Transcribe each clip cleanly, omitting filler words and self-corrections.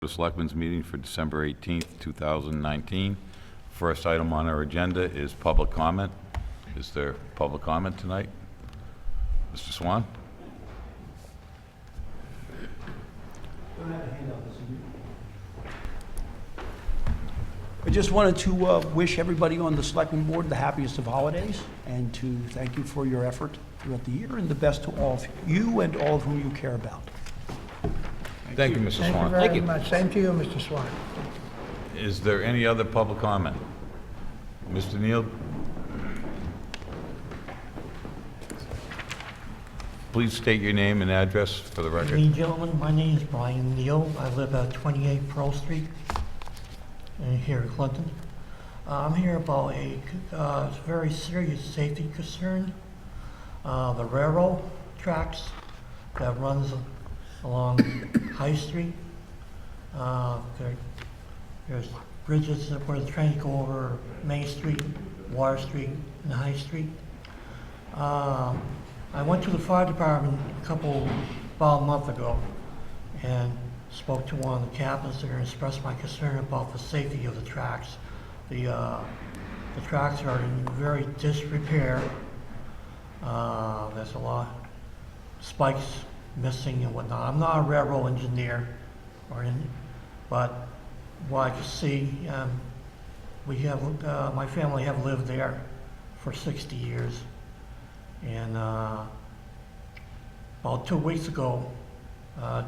The Selectmen's meeting for December 18th, 2019. First item on our agenda is public comment. Is there public comment tonight? Mr. Swan? I just wanted to wish everybody on the Selectmen Board the happiest of holidays and to thank you for your effort throughout the year and the best to all of you and all of whom you care about. Thank you, Mr. Thank you Swan. very much. Same to you, Mr. Swan. Is there any other public comment? Mr. Neal? Please state your name and address for the Good record. evening, gentlemen. My name is Brian Neal. I live at 28 Pearl Street here in Clinton. I'm here about a very serious safety concern. The railroad tracks that runs along High Street. There's bridges where the trains go over Main Street, Water Street, and High Street. I went to the fire department about a month ago and spoke to one of the captains there and expressed my concern about the safety of the tracks. The tracks are in very disrepair. There's a lot of spikes missing and whatnot. I'm not a railroad engineer but what I can see, my family have lived there for 60 years. And about 2 weeks ago,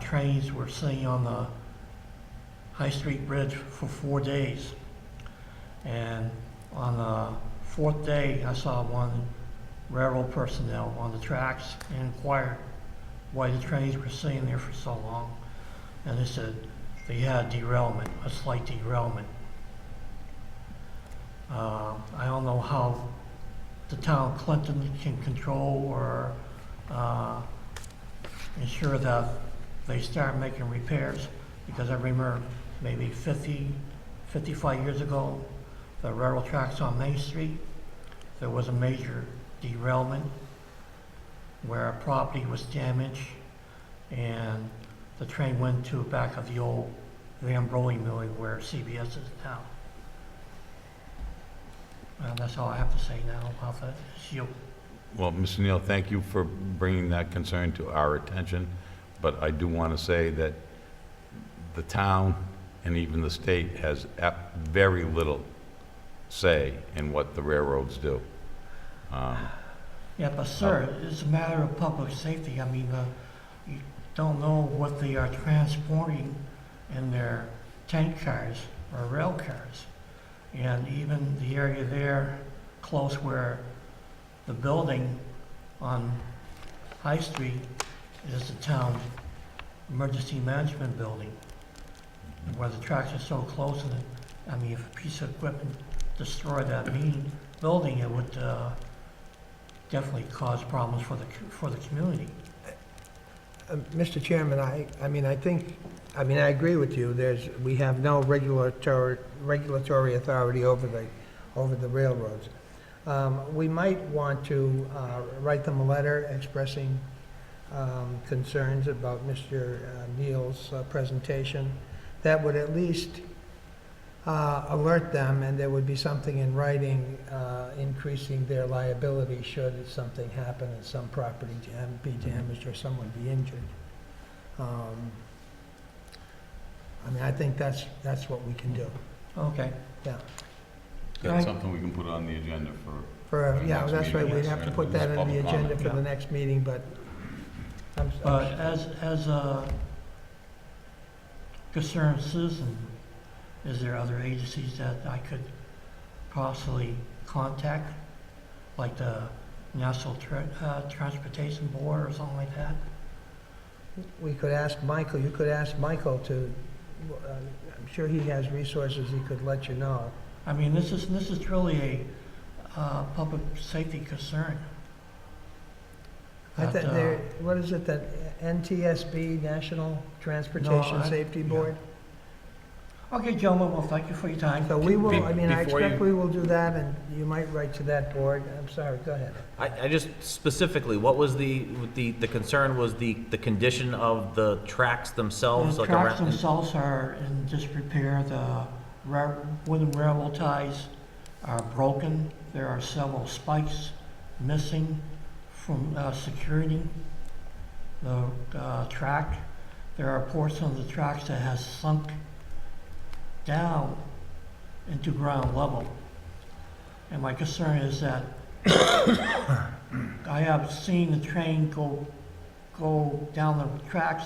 trains were sitting on the High Street Bridge for 4 days. And on the fourth day, I saw one railroad personnel on the tracks and inquired why the trains were sitting there for so long. And they said they had derailment, a slight derailment. I don't know how the town of Clinton can control or ensure that they start making repairs, because I remember maybe 55 years ago, the railroad tracks on Main Street, there was a major derailment where a property was damaged and the train went to the back of the old Van Broley Mill where CBS is now. That's all I have to say now about that issue. Well, Mr. Neal, thank you for bringing that concern to our attention, but I do want to say that the town and even the state has very little say in what the railroads do. Yeah, but sir, it's a matter of public safety. I mean, you don't know what they are transporting in their tank cars or rail cars. And even the area there, close where the building on High Street is the town emergency management building, where the tracks are so close. And I mean, if a piece of equipment destroyed that main building, it would definitely cause problems for the community. Mr. Chairman, I agree with you. We have no regulatory authority over the railroads. We might want to write them a letter expressing concerns about Mr. Neal's presentation. That would at least alert them, and there would be something in writing increasing their liability should something happen and some property be damaged or someone be injured. I think that's what we can do. Okay. Yeah. That's something we can put on the agenda for Yeah, next that's right. meeting. We'd have to put that on the Public agenda comment. for the next meeting, but But as a concerned citizen, is there other agencies that I could possibly contact, like the National Transportation Board or something like that? we could ask Michael. You could ask Michael to. I'm sure he has resources he could let you know. I mean, this is really a public safety concern. I That, think what is it, that NTSB, National Transportation No, Safety yeah. Board? Okay, gentlemen, well, thank you for your time. So we will, I mean, I Before expect you- we will do that, and you might write to that board. I'm sorry, go ahead. I just specifically, what was the concern was the condition of the tracks themselves? The like tracks around- themselves are in disrepair. The wooden railroad ties are broken. There are several spikes missing from security the track. There are portions of the tracks that has sunk down into ground level. And my concern is that I have seen the train go down the tracks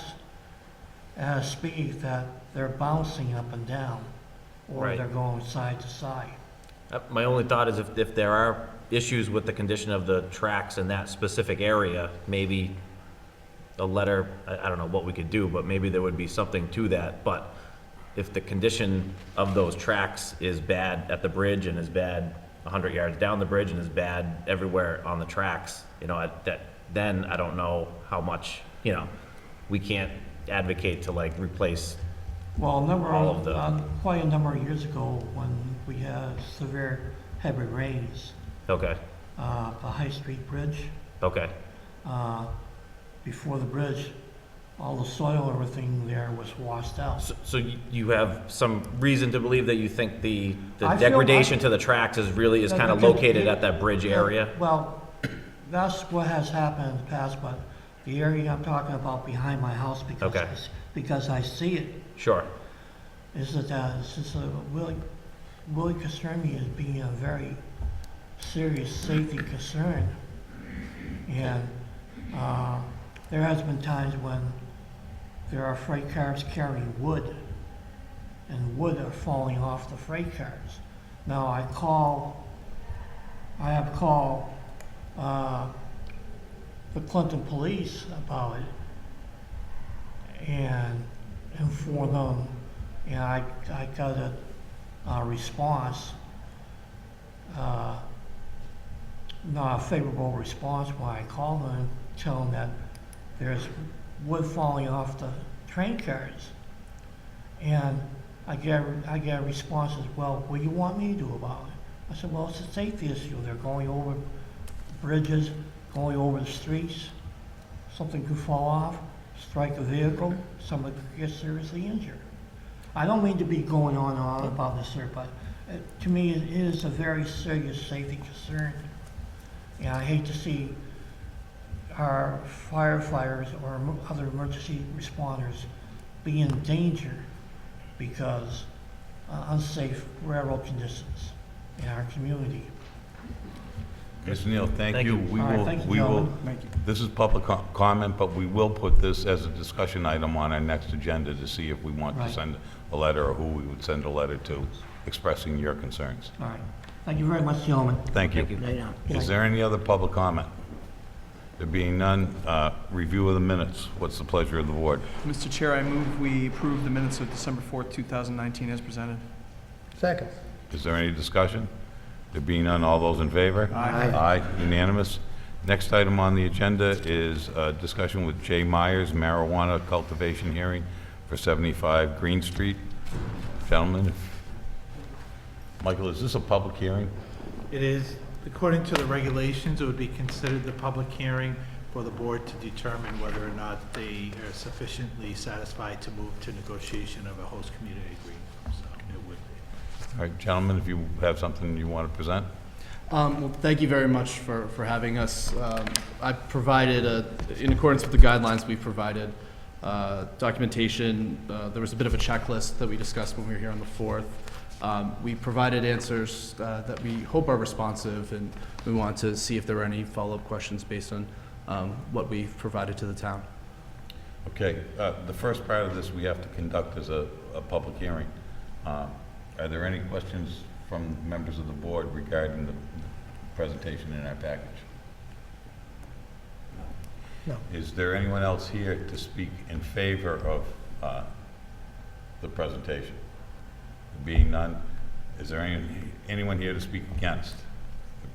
at a speed that they're bouncing up and down, or Right. they're going side to side. My only thought is if there are issues with the condition of the tracks in that specific area, maybe a letter, I don't know what we could do, but maybe there would be something to that. But if the condition of those tracks is bad at the bridge and is bad 100 yards down the bridge and is bad everywhere on the tracks, then I don't know how much, we can't advocate to like replace. Well, All of the- quite a number of years ago, when we had severe heavy rains, Okay, the High Street Bridge, okay. before the bridge, all the soil, everything there was washed out. So you have some reason to believe that you think the I feel- degradation to the tracks is kind of Because located it- at that bridge area? Well, that's what has happened in the past, but the area I'm talking about behind my house, Okay. because I see it, Sure. is that it's just really concerned me as being a very serious safety concern. And there has been times when there are freight cars carrying wood, and wood are falling off the freight cars. Now, I have called the Clinton police about it and informed them, and I got a response, not a favorable response when I called them and tell them that there's wood falling off the train cars. And I get a response as, well, what do you want me to do about it? I said, well, it's a safety issue. They're going over bridges, going over the streets. Something could fall off, strike a vehicle, somebody could get seriously injured. I don't mean to be going on and on about this, sir, but to me, it is a very serious safety concern. And I hate to see our firefighters or other emergency responders be in danger because unsafe railroad conditions in our community. Mr. Neal, thank Thank you. you. We All right, will, thank you, we will, gentlemen. Thank you. this is public comment, but we will put this as a discussion item on our next agenda to see if we want to Right. send a letter or who we would send a letter to expressing your concerns. All right. Thank you very much, gentlemen. Thank you. Thank you. Is there any other public comment? There being none, review of the minutes. What's the pleasure of the board? Mr. Chair, I move we approve the minutes of December 4th, 2019 as presented. Second. Is there any discussion? There being none, all those in favor? Aye. Aye, unanimous. Next item on the agenda is discussion with Jay Myers, marijuana cultivation hearing for 75 Green Street. Gentlemen, Michael, is this a public hearing? It is, according to the regulations, it would be considered the public hearing for the board to determine whether or not they are sufficiently satisfied to move to negotiation of a host community agreement. So it would be. All right, gentlemen, if you have something you want to present? Well, thank you very much for having us. I provided, in accordance with the guidelines we've provided, documentation. There was a bit of a checklist that we discussed when we were here on the 4th. We provided answers that we hope are responsive, and we want to see if there were any follow-up questions based on what we've provided to the town. Okay, the first part of this we have to conduct as a public hearing. Are there any questions from members of the board regarding the presentation in our package? No. Is there anyone else here to speak in favor of the presentation? Being none, is there anyone here to speak against?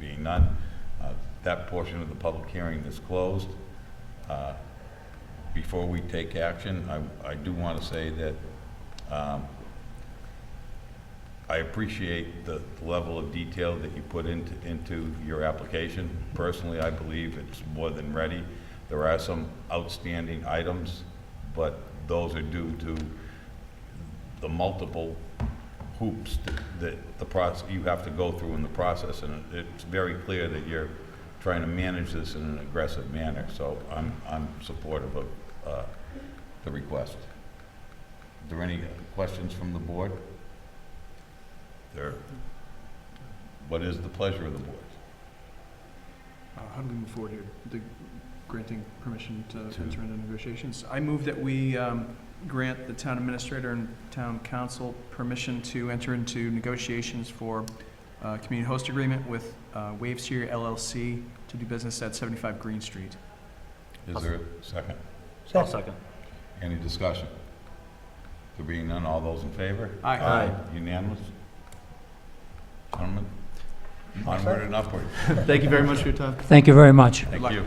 Being none, that portion of the public hearing is closed. Before we take action, I do want to say that I appreciate the level of detail that you put into your application. Personally, I believe it's more than ready. There are some outstanding items, but those are due to the multiple hoops that the process, you have to go through in the process, and it's very clear that you're trying to manage this in an aggressive manner, so I'm supportive of the request. Are there any questions from the board? What is the pleasure of the board? How do we move forward here? The granting permission to enter into negotiations? I move that we grant the town administrator and town council permission to enter into negotiations for a community host agreement with Wave Series LLC to do business at 75 Green Street. Is there a second? I'll second. Any discussion? There being none, all those in favor? Aye. Unanimous? Gentlemen, onward and upward. Thank you very much for your time. Thank you very much. Thank you.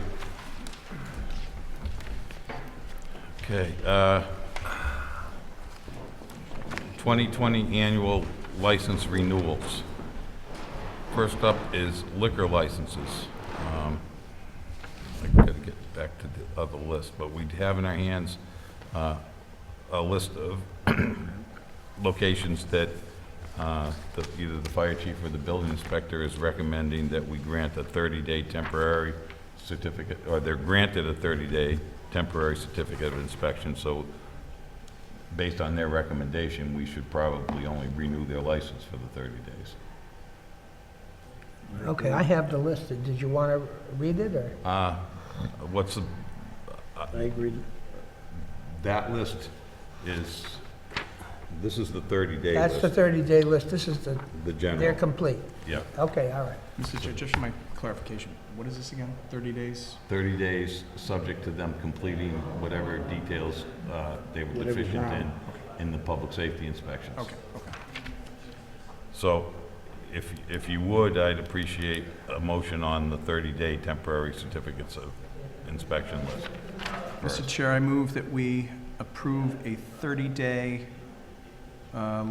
Okay, 2020 annual license renewals. First up is liquor licenses. I gotta get back to the other list, but we have in our hands a list of locations that either the fire chief or the building inspector is recommending that we grant a 30-day temporary certificate, or they're granted a 30-day temporary certificate of inspection, so based on their recommendation, we should probably only renew their license for the 30 days. Okay, I have the list. Did you want to read it, or? What's the, I agree. that list is, this is the 30-day That's the list, 30-day list. This is the they're general, complete. yeah. Okay, all right. Mr. Chair, just for my clarification, what is this again? 30 days? 30 days, subject to them completing whatever details they were deficient in the public safety inspections. Okay. So if you would, I'd appreciate a motion on the 30-day temporary certificates of inspection list. Mr. Chair, I move that we approve a 30-day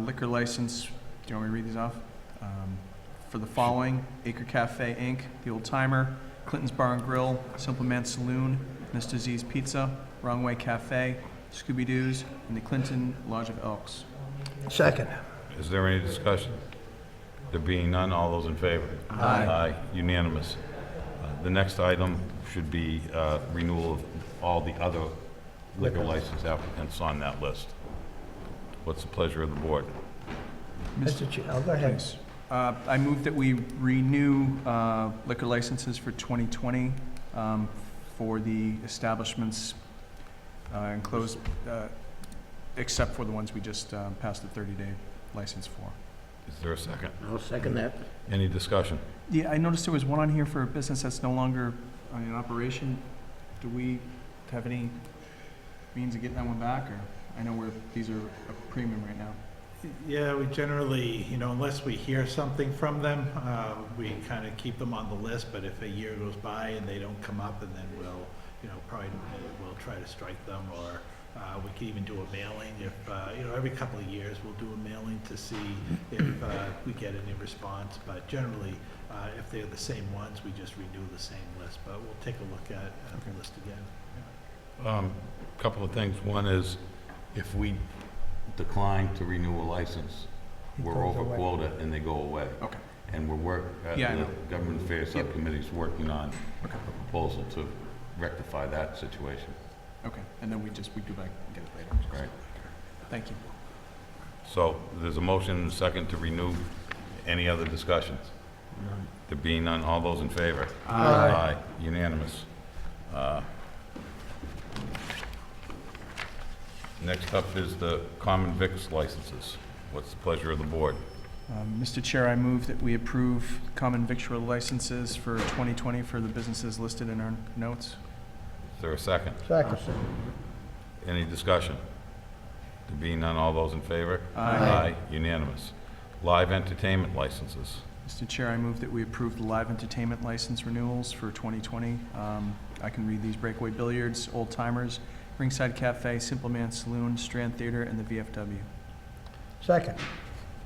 liquor license. Do you want me to read these off? For the following: Acre Cafe Inc., The Old Timer, Clinton's Bar and Grill, Simple Man Saloon, Mr. Z's Pizza, Wrong Way Cafe, Scooby Doo's, and the Clinton Lodge of Elks. Second. Is there any discussion? There being none, all those in favor? Aye. Aye, unanimous. The next item should be renewal of all the other liquor license applicants on that list. What's the pleasure of the board? Mr. Chair, oh, go ahead. Please. I move that we renew liquor licenses for 2020 for the establishments enclosed, except for the ones we just passed the 30-day license for. Is there a second? I'll second that. Any discussion? Yeah, I noticed there was one on here for a business that's no longer in operation. Do we have any means of getting that one back, or I know these are a premium right now? Yeah, we generally, unless we hear something from them, we kind of keep them on the list, but if a year goes by and they don't come up, and then we'll, probably we'll try to strike them, or we can even do a mailing if, every couple of years we'll do a mailing to see if we get any response, but generally, if they're the same ones, we just renew the same list, but we'll take a look at the list again. Couple of things. One is, if we decline to renew a license, we're goes over away. quota and they go away. Okay. And Yeah, I the know. Government Affairs Yep. Subcommittee's working on Okay. a proposal to rectify that situation. Okay, and then we go back and get it later. Right. Thank you. So there's a motion and a second to renew. Any other discussions? There being none, all those in favor? Aye. Unanimous. Next up is the common vics licenses. What's the pleasure of the board? Mr. Chair, I move that we approve common victual licenses for 2020 for the businesses listed in our notes. Is there a second? Second. Any discussion? There being none, all those in favor? Aye. Unanimous. Live entertainment licenses. Mr. Chair, I move that we approve the live entertainment license renewals for 2020. I can read these: Breakaway Billiards, Old Timers, Ringside Cafe, Simple Man Saloon, Strand Theater, and the VFW. Second.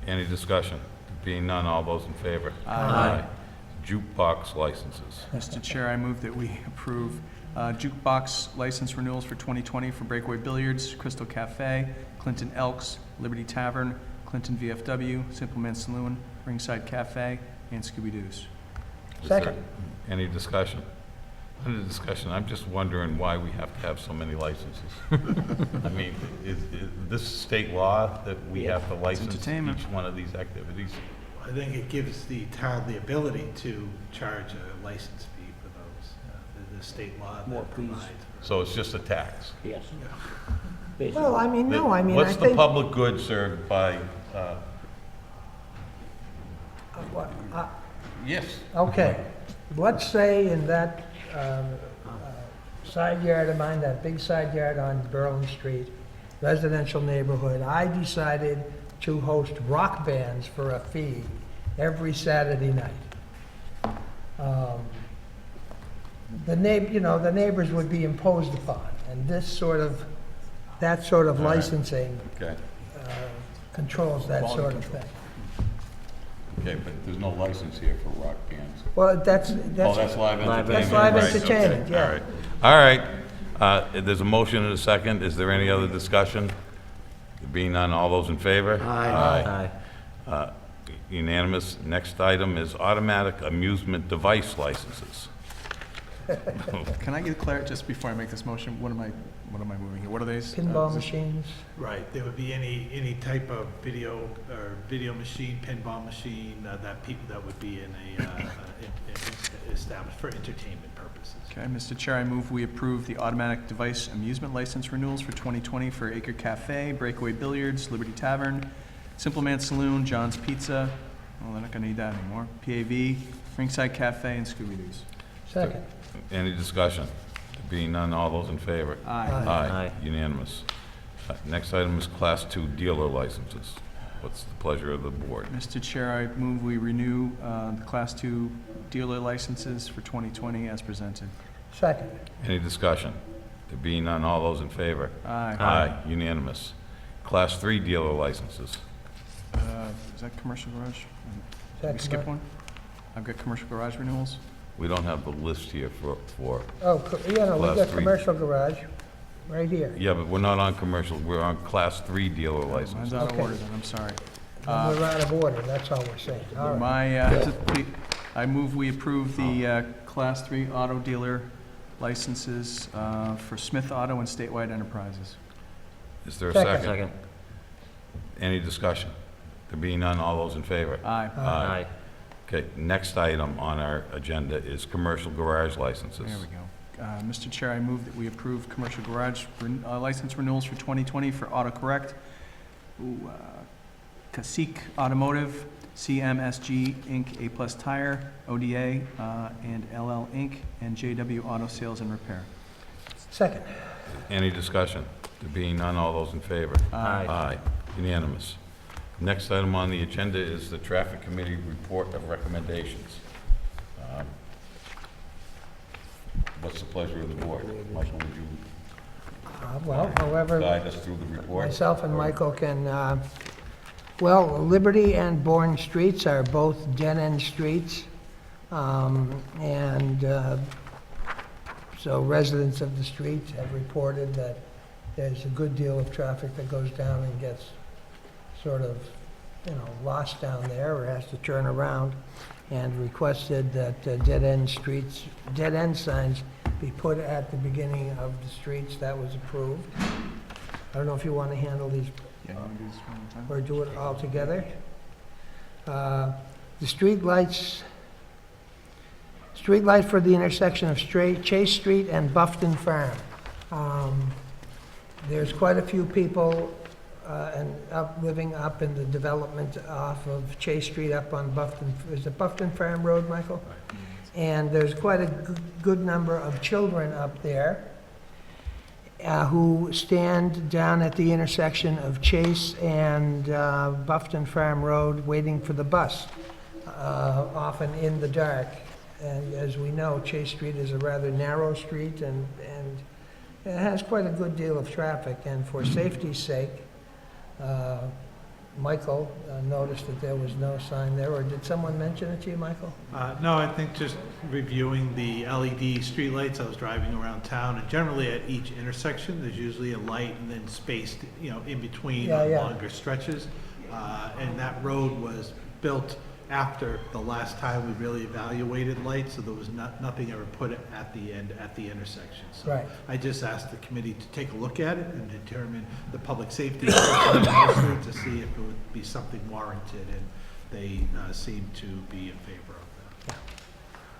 Any discussion? Being none, all those in favor? Aye. Jukebox licenses. Mr. Chair, I move that we approve jukebox license renewals for 2020 for Breakaway Billiards, Crystal Cafe, Clinton Elks, Liberty Tavern, Clinton VFW, Simple Man Saloon, Ringside Cafe, and Scooby Doo's. Is there Second. Any discussion? Under discussion, I'm just wondering why we have to have so many licenses. I mean, is this state law that we have to license entertainment. each one of these activities? I think it gives the town the ability to charge a license fee for those, the state law More that fees. provides. So it's just a tax? Yes. Well, I mean, no, I mean, I What's the think, public good served by, what, yes, okay, let's say in that side yard of mine, that big side yard on Berlin Street, residential neighborhood, I decided to host rock bands for a fee every Saturday night. The the neighbors would be imposed upon, and that sort of All right. licensing okay, controls that sort of thing. okay, but there's no license here for rock bands. Well, that's, Oh, that's live entertainment? That's live right, entertainment, okay, yeah. All right. All right, there's a motion and a second. Is there any other discussion? Being none, all those in favor? Aye. Unanimous. Next item is automatic amusement device licenses. Can I get clarity, just before I make this motion, what am I moving here? What are these? Pinball Is this- machines. Right, there would be any type of video machine, pinball machine, that would be in established for entertainment purposes. Okay, Mr. Chair, I move we approve the automatic device amusement license renewals for 2020 for Acre Cafe, Breakaway Billiards, Liberty Tavern, Simple Man Saloon, John's Pizza, well, they're not gonna need that anymore, PAV, Ringside Cafe, and Scooby Doo's. Second. Any discussion? Being none, all those in favor? Aye. Aye. Unanimous. Next item is Class 2 dealer licenses. What's the pleasure of the board? Mr. Chair, I move we renew the Class 2 dealer licenses for 2020 as presented. Second. Any discussion? There being none, all those in favor? Aye. Aye, unanimous. Class 3 dealer licenses. Is that commercial garage? Did we Second. skip one? I've got commercial garage renewals. We don't have the list here for, Oh, we Class got 3. commercial garage, right here. yeah, but we're not on commercial, we're on Class 3 dealer Mine's licenses. out of Okay. order then, I'm sorry. And we're out of order, that's all we're saying. All right. I move we approve the Class 3 auto dealer licenses for Smith Auto and Statewide Enterprises. Is there a Second. second? Second. Any discussion? There being none, all those in favor? Aye. Aye. Okay, next item on our agenda is commercial garage licenses. There we go. Mr. Chair, I move that we approve commercial garage license renewals for 2020 for AutoCorrect, Cacique Automotive, CMSG Inc., A-Plus Tire, ODA, and LL Inc., and JW Auto Sales and Repair. Second. Any discussion? There being none, all those in favor? Aye. Aye, unanimous. Next item on the agenda is the Traffic Committee Report of Recommendations. What's the pleasure of the board? Michael, would you Well, however, guide us through the report? myself and Michael can, well, Liberty and Bourne Streets are both dead-end streets. And so residents of the streets have reported that there's a good deal of traffic that goes down and gets sort of, lost down there or has to turn around, and requested that dead-end signs be put at the beginning of the streets. That was approved. I don't know if you want to handle these Yeah, you want to do this one more time? or do it all together. The street light for the intersection of Chase Street and Buffton Farm. There's quite a few people living up in the development off of Chase Street up on Buffton, is it Buffton Farm Road, Michael? And there's quite a good number of children up there who stand down at the intersection of Chase and Buffton Farm Road waiting for the bus, often in the dark. And as we know, Chase Street is a rather narrow street, and it has quite a good deal of traffic. And for safety's sake, Michael noticed that there was no sign there, or did someone mention it to you, Michael? No, I think just reviewing the LED streetlights, I was driving around town, and generally at each intersection, there's usually a light and then spaced, in between Yeah, on yeah. longer stretches. And that road was built after the last time we really evaluated lights, so there was nothing ever put at the end, at the intersection. So Right. I just asked the committee to take a look at it and determine the public safety to see if it would be something warranted, and they seem to be in favor of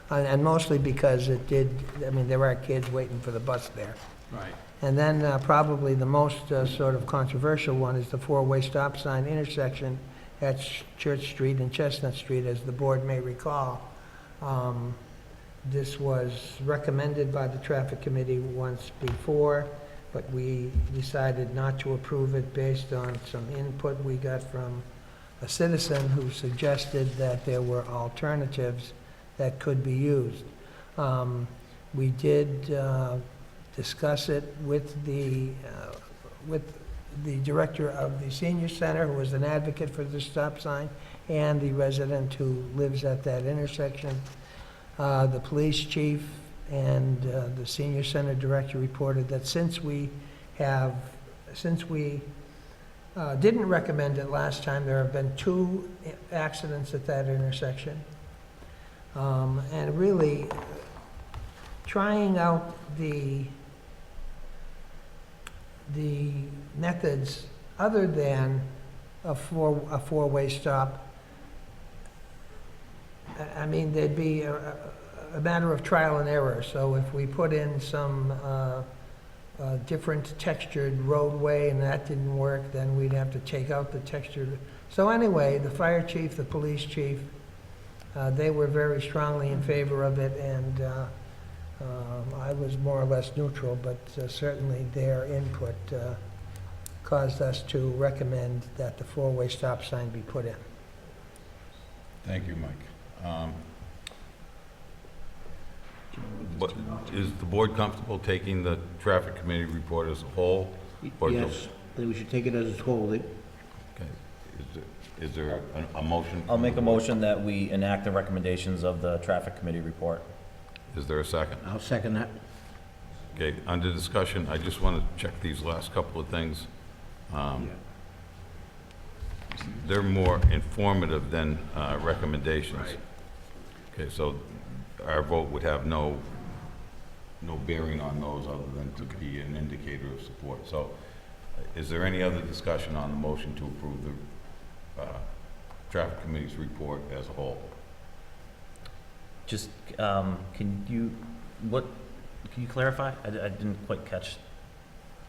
that. And mostly because it did, I mean, there are kids waiting for the bus there. Right. And then probably the most sort of controversial one is the four-way stop sign intersection at Church Street and Chestnut Street, as the board may recall. This was recommended by the traffic committee once before, but we decided not to approve it based on some input we got from a citizen who suggested that there were alternatives that could be used. We did discuss it with the director of the senior center, who was an advocate for the stop sign, and the resident who lives at that intersection. The police chief and the senior center director reported that since we didn't recommend it last time, there have been 2 accidents at that intersection. And really, trying out the methods other than a four-way stop, I mean, there'd be a matter of trial and error. So if we put in some different textured roadway and that didn't work, then we'd have to take out the textured. So anyway, the fire chief, the police chief, they were very strongly in favor of it, and I was more or less neutral, but certainly their input caused us to recommend that the four-way stop sign be put in. Thank you, Mike. But is the board comfortable taking the traffic committee report as a whole? Or Yes, I think we should take it as a whole. Okay. Is there a motion? I'll make a motion that we enact the recommendations of the traffic committee report. Is there a second? I'll second that. Okay, under discussion, I just want to check these last couple of things. They're more informative than recommendations. Right. Okay, so our vote would have no bearing on those other than to be an indicator of support. So is there any other discussion on the motion to approve the traffic committee's report as a whole? Just, can you clarify? I didn't quite catch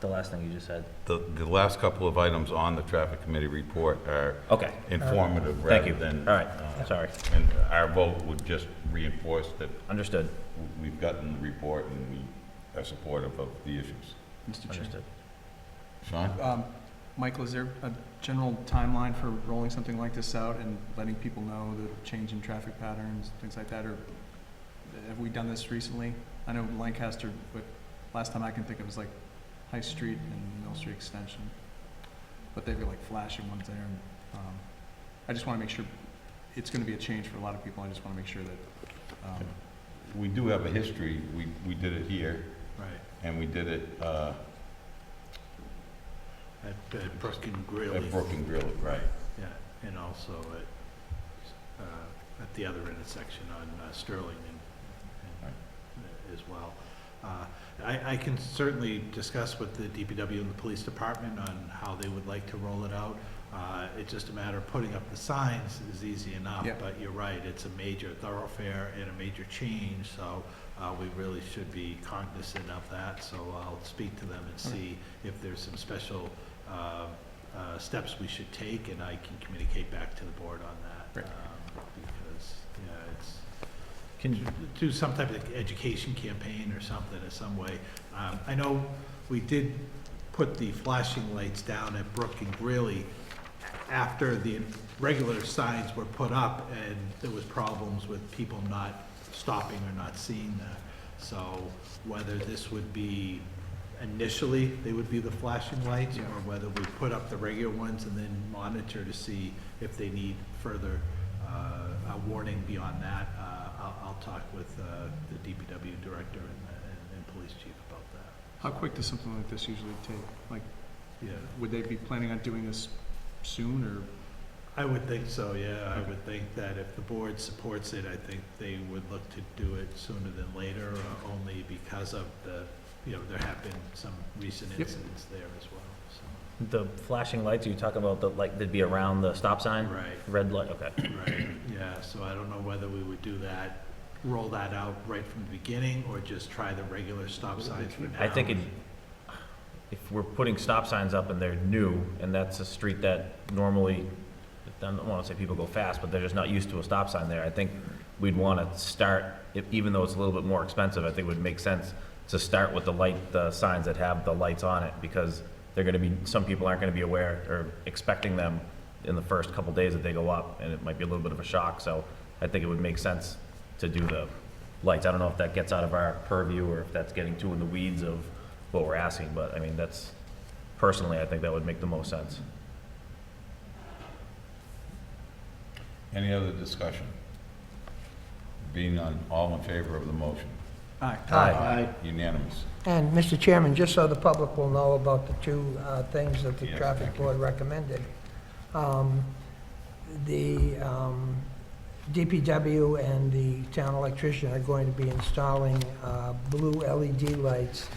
the last thing you just said. The last couple of items on the traffic committee report are Okay, informative thank you. rather than. All right, sorry. And our vote would just reinforce that Understood, we've gotten the report and we are supportive of the issues. Mr. Chair. understood. Sean? Michael, is there a general timeline for rolling something like this out and letting people know the change in traffic patterns, things like that, or have we done this recently? I know Lancaster, but last time I can think of was like High Street and Mill Street Extension, but they were like flashing ones there, and I just want to make sure, it's going to be a change for a lot of people, I just want to make sure that, We do have a history. We did it here, Right. and we did it At Brook and Greeley. at Brook and Greeley, right. Yeah, and also at the other intersection on Sterling and as well. I can certainly discuss with the DPW and the police department on how they would like to roll it out. It's just a matter of putting up the signs is easy enough, Yeah. but you're right, it's a major thoroughfare and a major change, so we really should be cognizant of that. So I'll speak to them and see if there's some special steps we should take, and I can communicate back to the board on that. Right. Because, yeah, it's, Can do some type of education campaign or something in some way. I know we did put the flashing lights down at Brook and Greeley after the regular signs were put up, and there was problems with people not stopping or not seeing that. So whether this would be initially they would be the flashing lights, or whether we put up the regular ones and then monitor to see if they need further a warning beyond that. I'll talk with the DPW director and police chief about that. How quick does something like this usually take? Like, Yeah, would they be planning on doing this soon, or? I would think so, yeah. I would think that if the board supports it, I think they would look to do it sooner than later, only because of there have been some recent Yep. incidents there as well, so. The flashing lights, are you talking about the, like, they'd be around the stop sign? Right, Red light, okay. right, yeah, so I don't know whether we would do that, roll that out right from the beginning, or just try the regular stop signs for now. I think if we're putting stop signs up and they're new, and that's a street that normally, I don't wanna say people go fast, but they're just not used to a stop sign there, I think we'd wanna start, even though it's a little bit more expensive, I think it would make sense to start with the signs that have the lights on it, because they're gonna be, some people aren't gonna be aware or expecting them in the first couple days that they go up, and it might be a little bit of a shock, so I think it would make sense to do the lights. I don't know if that gets out of our purview, or if that's getting too in the weeds of what we're asking, but I mean, that's, personally, I think that would make the most sense. Any other discussion? Being none, all in favor of the motion? Aye. Aye. Unanimous. And, Mr. Chairman, just so the public will know about the two things that the Yes, traffic thank you. board recommended. The DPW and the town electrician are going to be installing blue LED lights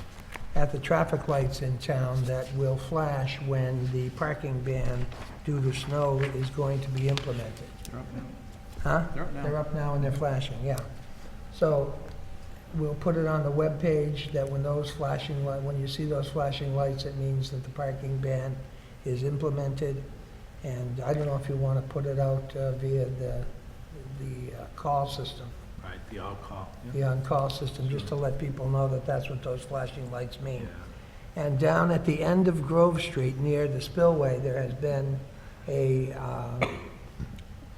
at the traffic lights in town that will flash when the parking ban due to snow is going to be implemented. They're up now. Huh? They're up now. They're up now and they're flashing, yeah. So we'll put it on the webpage that when those flashing, when you see those flashing lights, it means that the parking ban is implemented. And I don't know if you want to put it out via the call system, Right, the all-call. the on-call system, just to let people know that that's what those flashing lights mean. Yeah. And down at the end of Grove Street, near the spillway, there has been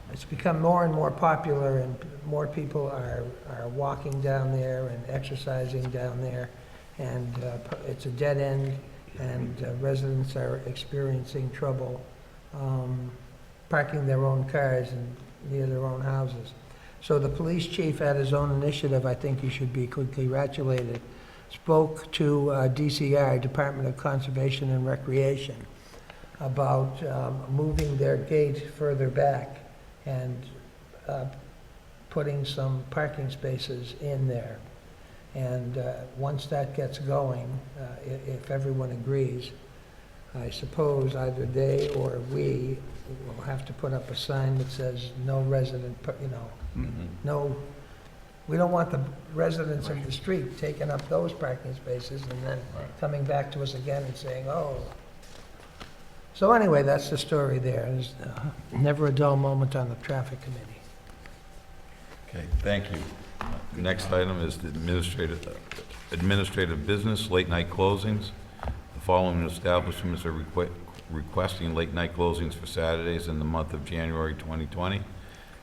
it's become more and more popular, and more people are walking down there and exercising down there, and it's a dead end, and residents are experiencing trouble parking their own cars near their own houses. So the police chief, at his own initiative, I think he should be congratulated, spoke to DCR, Department of Conservation and Recreation, about moving their gate further back and putting some parking spaces in there. And once that gets going, if everyone agrees, I suppose either they or we will have to put up a sign that says, no resident, no, we don't want the residents of the street taking up those parking spaces and then coming back to us again and saying, oh. So anyway, that's the story there. There's never a dull moment on the traffic committee. Okay, thank you. Next item is the administrative business, late-night closings. The following establishments are requesting late-night closings for Saturdays in the month of January 2020.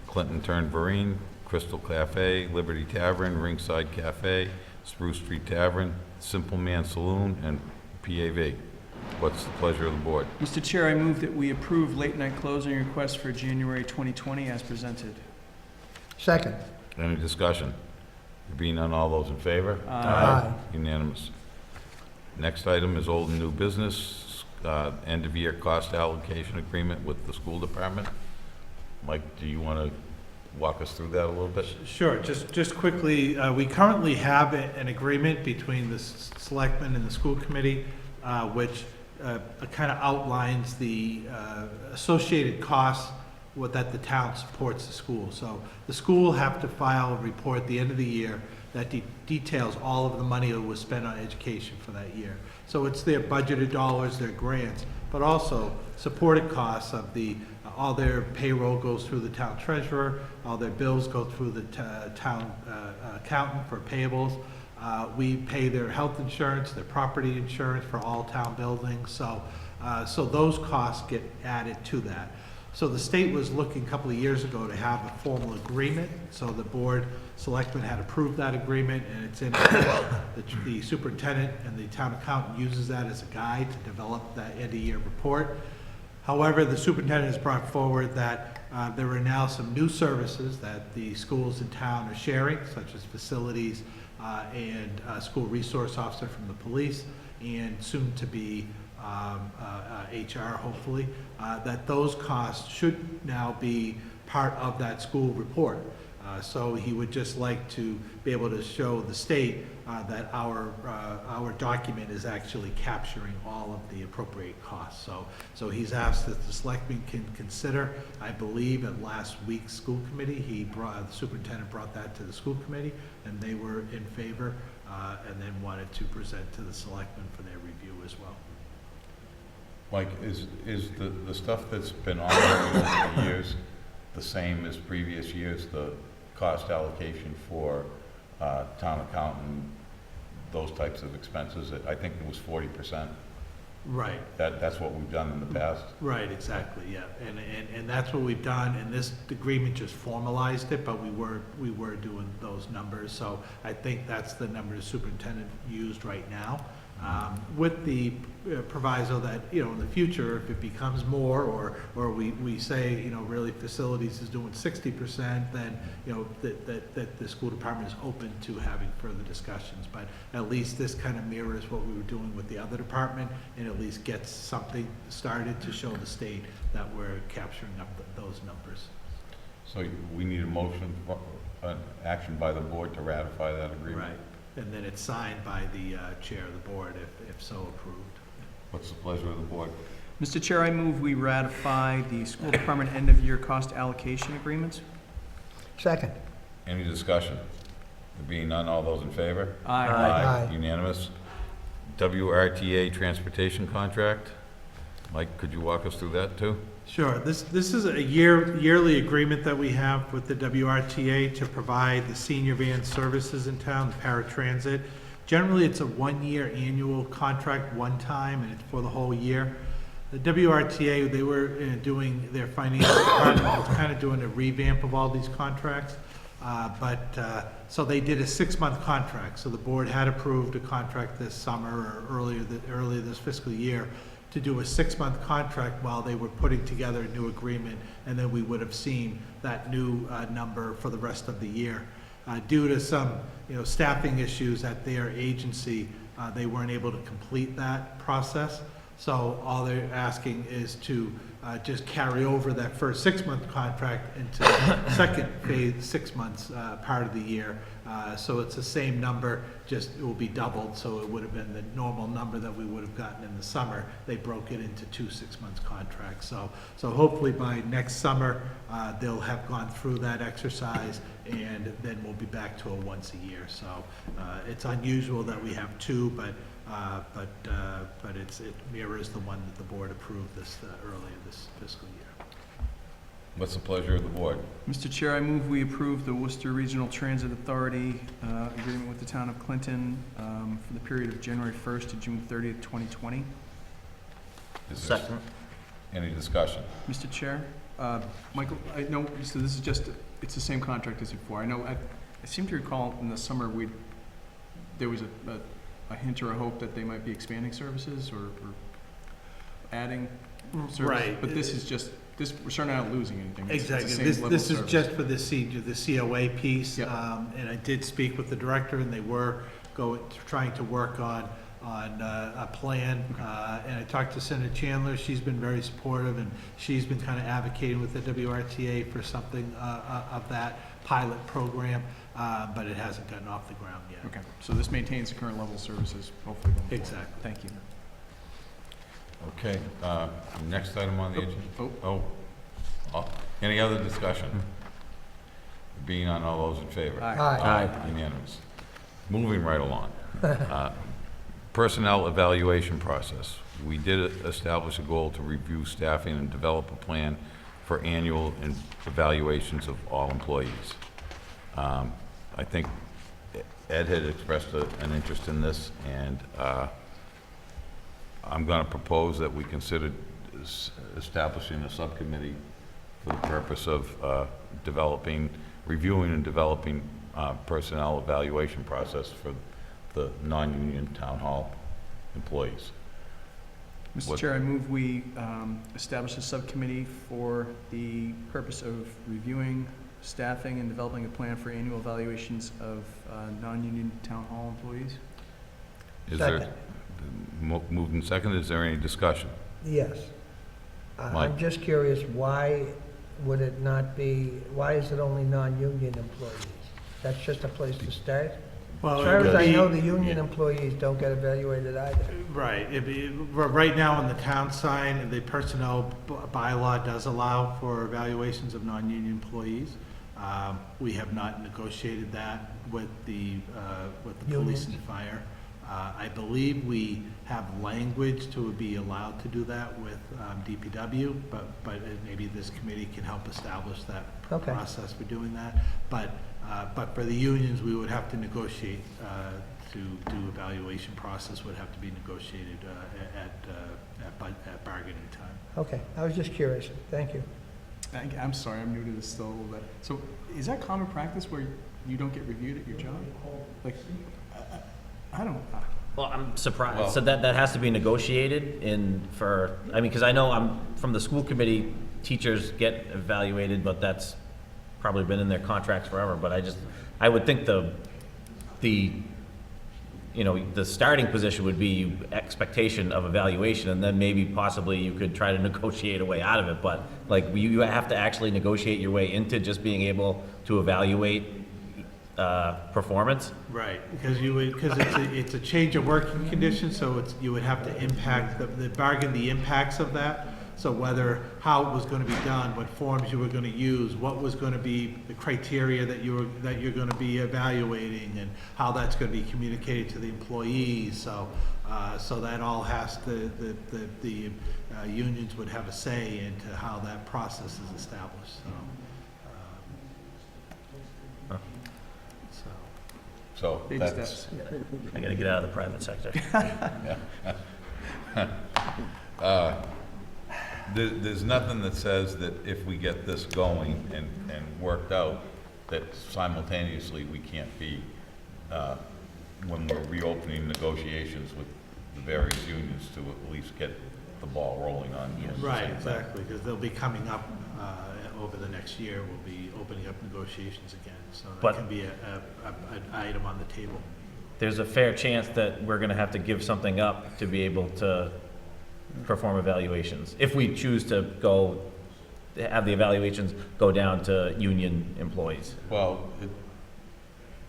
Clinton Turn Vereen, Crystal Cafe, Liberty Tavern, Ringside Cafe, Spruce Street Tavern, Simple Man Saloon, and PAV. What's the pleasure of the board? Mr. Chair, I move that we approve late-night closing requests for January 2020 as presented. Second. Any discussion? There being none, all those in favor? Aye. Unanimous. Next item is old and new business, end-of-year cost allocation agreement with the school department. Mike, do you want to walk us through that a little bit? Sure, just quickly, we currently have an agreement between the selectmen and the school committee, which kind of outlines the associated costs that the town supports the school. So the school have to file a report at the end of the year that details all of the money that was spent on education for that year. So it's their budgeted dollars, their grants, but also supported costs of all their payroll goes through the town treasurer, all their bills go through the town accountant for payables. We pay their health insurance, their property insurance for all town buildings, so those costs get added to that. So the state was looking a couple of years ago to have a formal agreement, so the board, selectmen had approved that agreement, and it's in, the superintendent and the town accountant uses that as a guide to develop that end-of-year report. However, the superintendent has brought forward that there are now some new services that the schools in town are sharing, such as facilities and school resource officer from the police, and soon to be HR, hopefully, that those costs should now be part of that school report. So he would just like to be able to show the state that our document is actually capturing all of the appropriate costs. So he's asked that the selectmen can consider, I believe at last week's school committee, the superintendent brought that to the school committee, and they were in favor, and then wanted to present to the selectmen for their review as well. Mike, is the stuff that's been ongoing over the years the same as previous years, the cost allocation for town accountant, those types of expenses? I think it was 40%. Right. That's what we've done in the past. Right, exactly, yeah, and that's what we've done, and this agreement just formalized it, but we were doing those numbers, so I think that's the number the superintendent used right now. With the proviso that, in the future, if it becomes more, or we say, really facilities is doing 60%, then, that the school department is open to having further discussions. But at least this kind of mirrors what we were doing with the other department, and at least gets something started to show the state that we're capturing up those numbers. So we need a motion, an action by the board to ratify that agreement? Right. And then it's signed by the chair of the board if so approved. What's the pleasure of the board? Mr. Chair, I move we ratify the school department end-of-year cost allocation agreements. Second. Any discussion? There being none, all those in favor? Aye. Unanimous. WRTA transportation contract. Mike, could you walk us through that too? Sure. This is a yearly agreement that we have with the WRTA to provide the senior van services in town, the paratransit. Generally, it's a one-year annual contract, one time, and it's for the whole year. The WRTA, they were doing their financial department, was kind of doing a revamp of all these contracts. So they did a 6-month contract. So the board had approved a contract this summer or earlier this fiscal year to do a 6-month contract while they were putting together a new agreement, and then we would have seen that new number for the rest of the year. Due to some staffing issues at their agency, they weren't able to complete that process. So all they're asking is to just carry over that first 6-month contract into the second phase, 6 months part of the year. So it's the same number, just it will be doubled. So it would have been the normal number that we would have gotten in the summer. They broke it into 2 6-month contracts. So hopefully by next summer, they'll have gone through that exercise, and then we'll be back to a once a year. So it's unusual that we have 2, but it mirrors the one that the board approved earlier this fiscal year. What's the pleasure of the board? Mr. Chair, I move we approve the Worcester Regional Transit Authority agreement with the town of Clinton for the period of January 1st to June 30th, 2020. Is there Second. any discussion? Mr. Chair, Michael, I know, so this is just, it's the same contract as before. I know, I seem to recall in the summer, there was a hint or a hope that they might be expanding services or adding services. Right. But this is just, we're certainly not losing anything. It's the Exactly. same level of This is service. just for the COA piece. Yep. And I did speak with the director, and they were trying to work on a plan. And I talked to Senator Chandler. She's been very supportive, and she's been kind of advocating with the WRTA for something of that pilot program, but it hasn't gotten off the ground yet. Okay, so this maintains the current level of services, hopefully going forward. Exactly. Thank you. Okay, next item on the agenda. Oh. Any other discussion? Being on, all those in favor? Aye. Unanimous. Moving right along. Personnel evaluation process. We did establish a goal to review staffing and develop a plan for annual evaluations of all employees. I think Ed had expressed an interest in this, and I'm going to propose that we consider establishing a subcommittee for the purpose of reviewing and developing personnel evaluation process for the non-union town hall employees. Mr. What- Chair, I move we establish a subcommittee for the purpose of reviewing, staffing, and developing a plan for annual evaluations of non-union town hall employees. Is there, Second. moved and seconded, is there any discussion? Yes. Mike? I'm just curious, why would it not be, why is it only non-union employees? That's just a place to start? Well, As far it as would I be- know, the union employees don't get evaluated either. Right, right now on the town sign, the personnel bylaw does allow for evaluations of non-union employees. We have not negotiated that with the police and Unions. fire. I believe we have language to be allowed to do that with DPW, but maybe this committee can help establish that Okay. process for doing that. But for the unions, we would have to negotiate to do evaluation process would have to be negotiated at bargaining time. Okay, I was just curious. Thank you. I'm sorry, I'm new to this still a little bit. So is that common practice where you don't get reviewed at your job? Like, I don't, Well, I'm Well- surprised, so that has to be negotiated I mean, because I know from the school committee, teachers get evaluated, but that's probably been in their contracts forever, but I would think the starting position would be expectation of evaluation, and then maybe possibly you could try to negotiate a way out of it, but like, you have to actually negotiate your way into just being able to evaluate performance? Right, because it's a change of working conditions, so you would have to impact, the impacts of that. So how it was gonna be done, what forms you were gonna use, what was gonna be the criteria that you're gonna be evaluating, and how that's gonna be communicated to the employees, so that all the unions would have a say into how that process is established, So baby that's, steps. I gotta get out of the private sector. there's nothing that says that if we get this going and worked out, that simultaneously we can't be, when we're reopening negotiations with the various unions, to at least get the ball rolling on. the Right, same thing. exactly, because they'll be coming up over the next year, we'll be opening up negotiations again, so But- that can be an item on the table. There's a fair chance that we're gonna have to give something up to be able to perform evaluations. If we choose to have the evaluations go down to union employees. Well,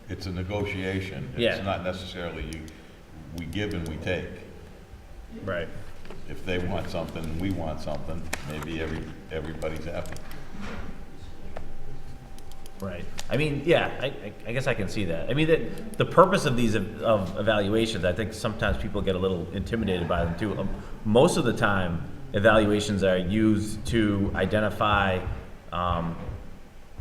it's a negotiation. Yeah. It's not necessarily we give and we take. Right. If they want something, and we want something, maybe everybody's happy. Right. I mean, yeah, I guess I can see that. I mean, the purpose of these of evaluations, I think sometimes people get a little intimidated by them too. Most of the time, evaluations are used to identify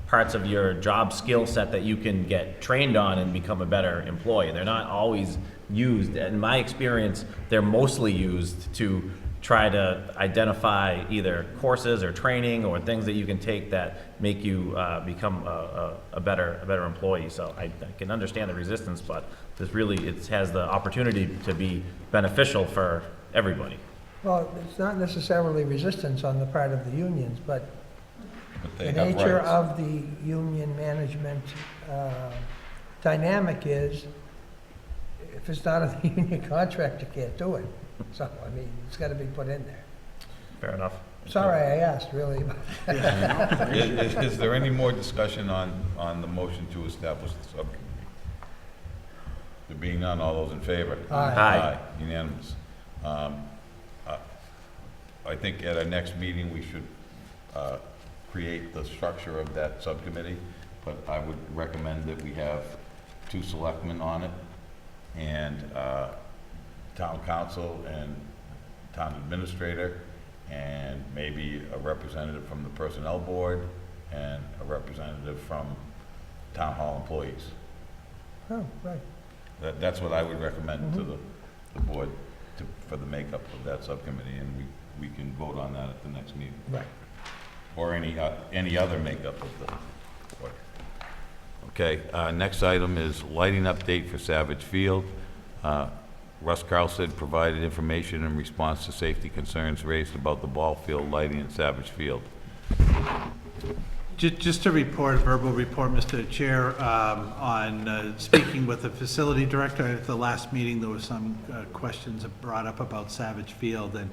parts of your job skill set that you can get trained on and become a better employee. They're not always used, in my experience, they're mostly used to try to identify either courses or training or things that you can take that make you become a better employee. So I can understand the resistance, but it has the opportunity to be beneficial for everybody. Well, it's not necessarily resistance on the part of the unions, but But the they have nature rights. of the union management dynamic is, if it's not a union contract, you can't do it. So, I mean, it's got to be put in there. Fair enough. Sorry I asked, really. Is there any more discussion on the motion to establish the subcommittee? There being none, all those in favor? Aye. Unanimous. I think at our next meeting, we should create the structure of that subcommittee, but I would recommend that we have 2 selectmen on it, and town council and town administrator, and maybe a representative from the personnel board, and a representative from town hall employees. Oh, right. That's what I would recommend to the board for the makeup of that subcommittee, and we can vote on that at the next meeting. Right. or any other makeup of the work. Okay, next item is lighting update for Savage Field. Russ Carlstead provided information in response to safety concerns raised about the ball field lighting at Savage Field. Just to report, a verbal report, Mr. Chair, on speaking with the facility director at the last meeting, there was some questions brought up about Savage Field, and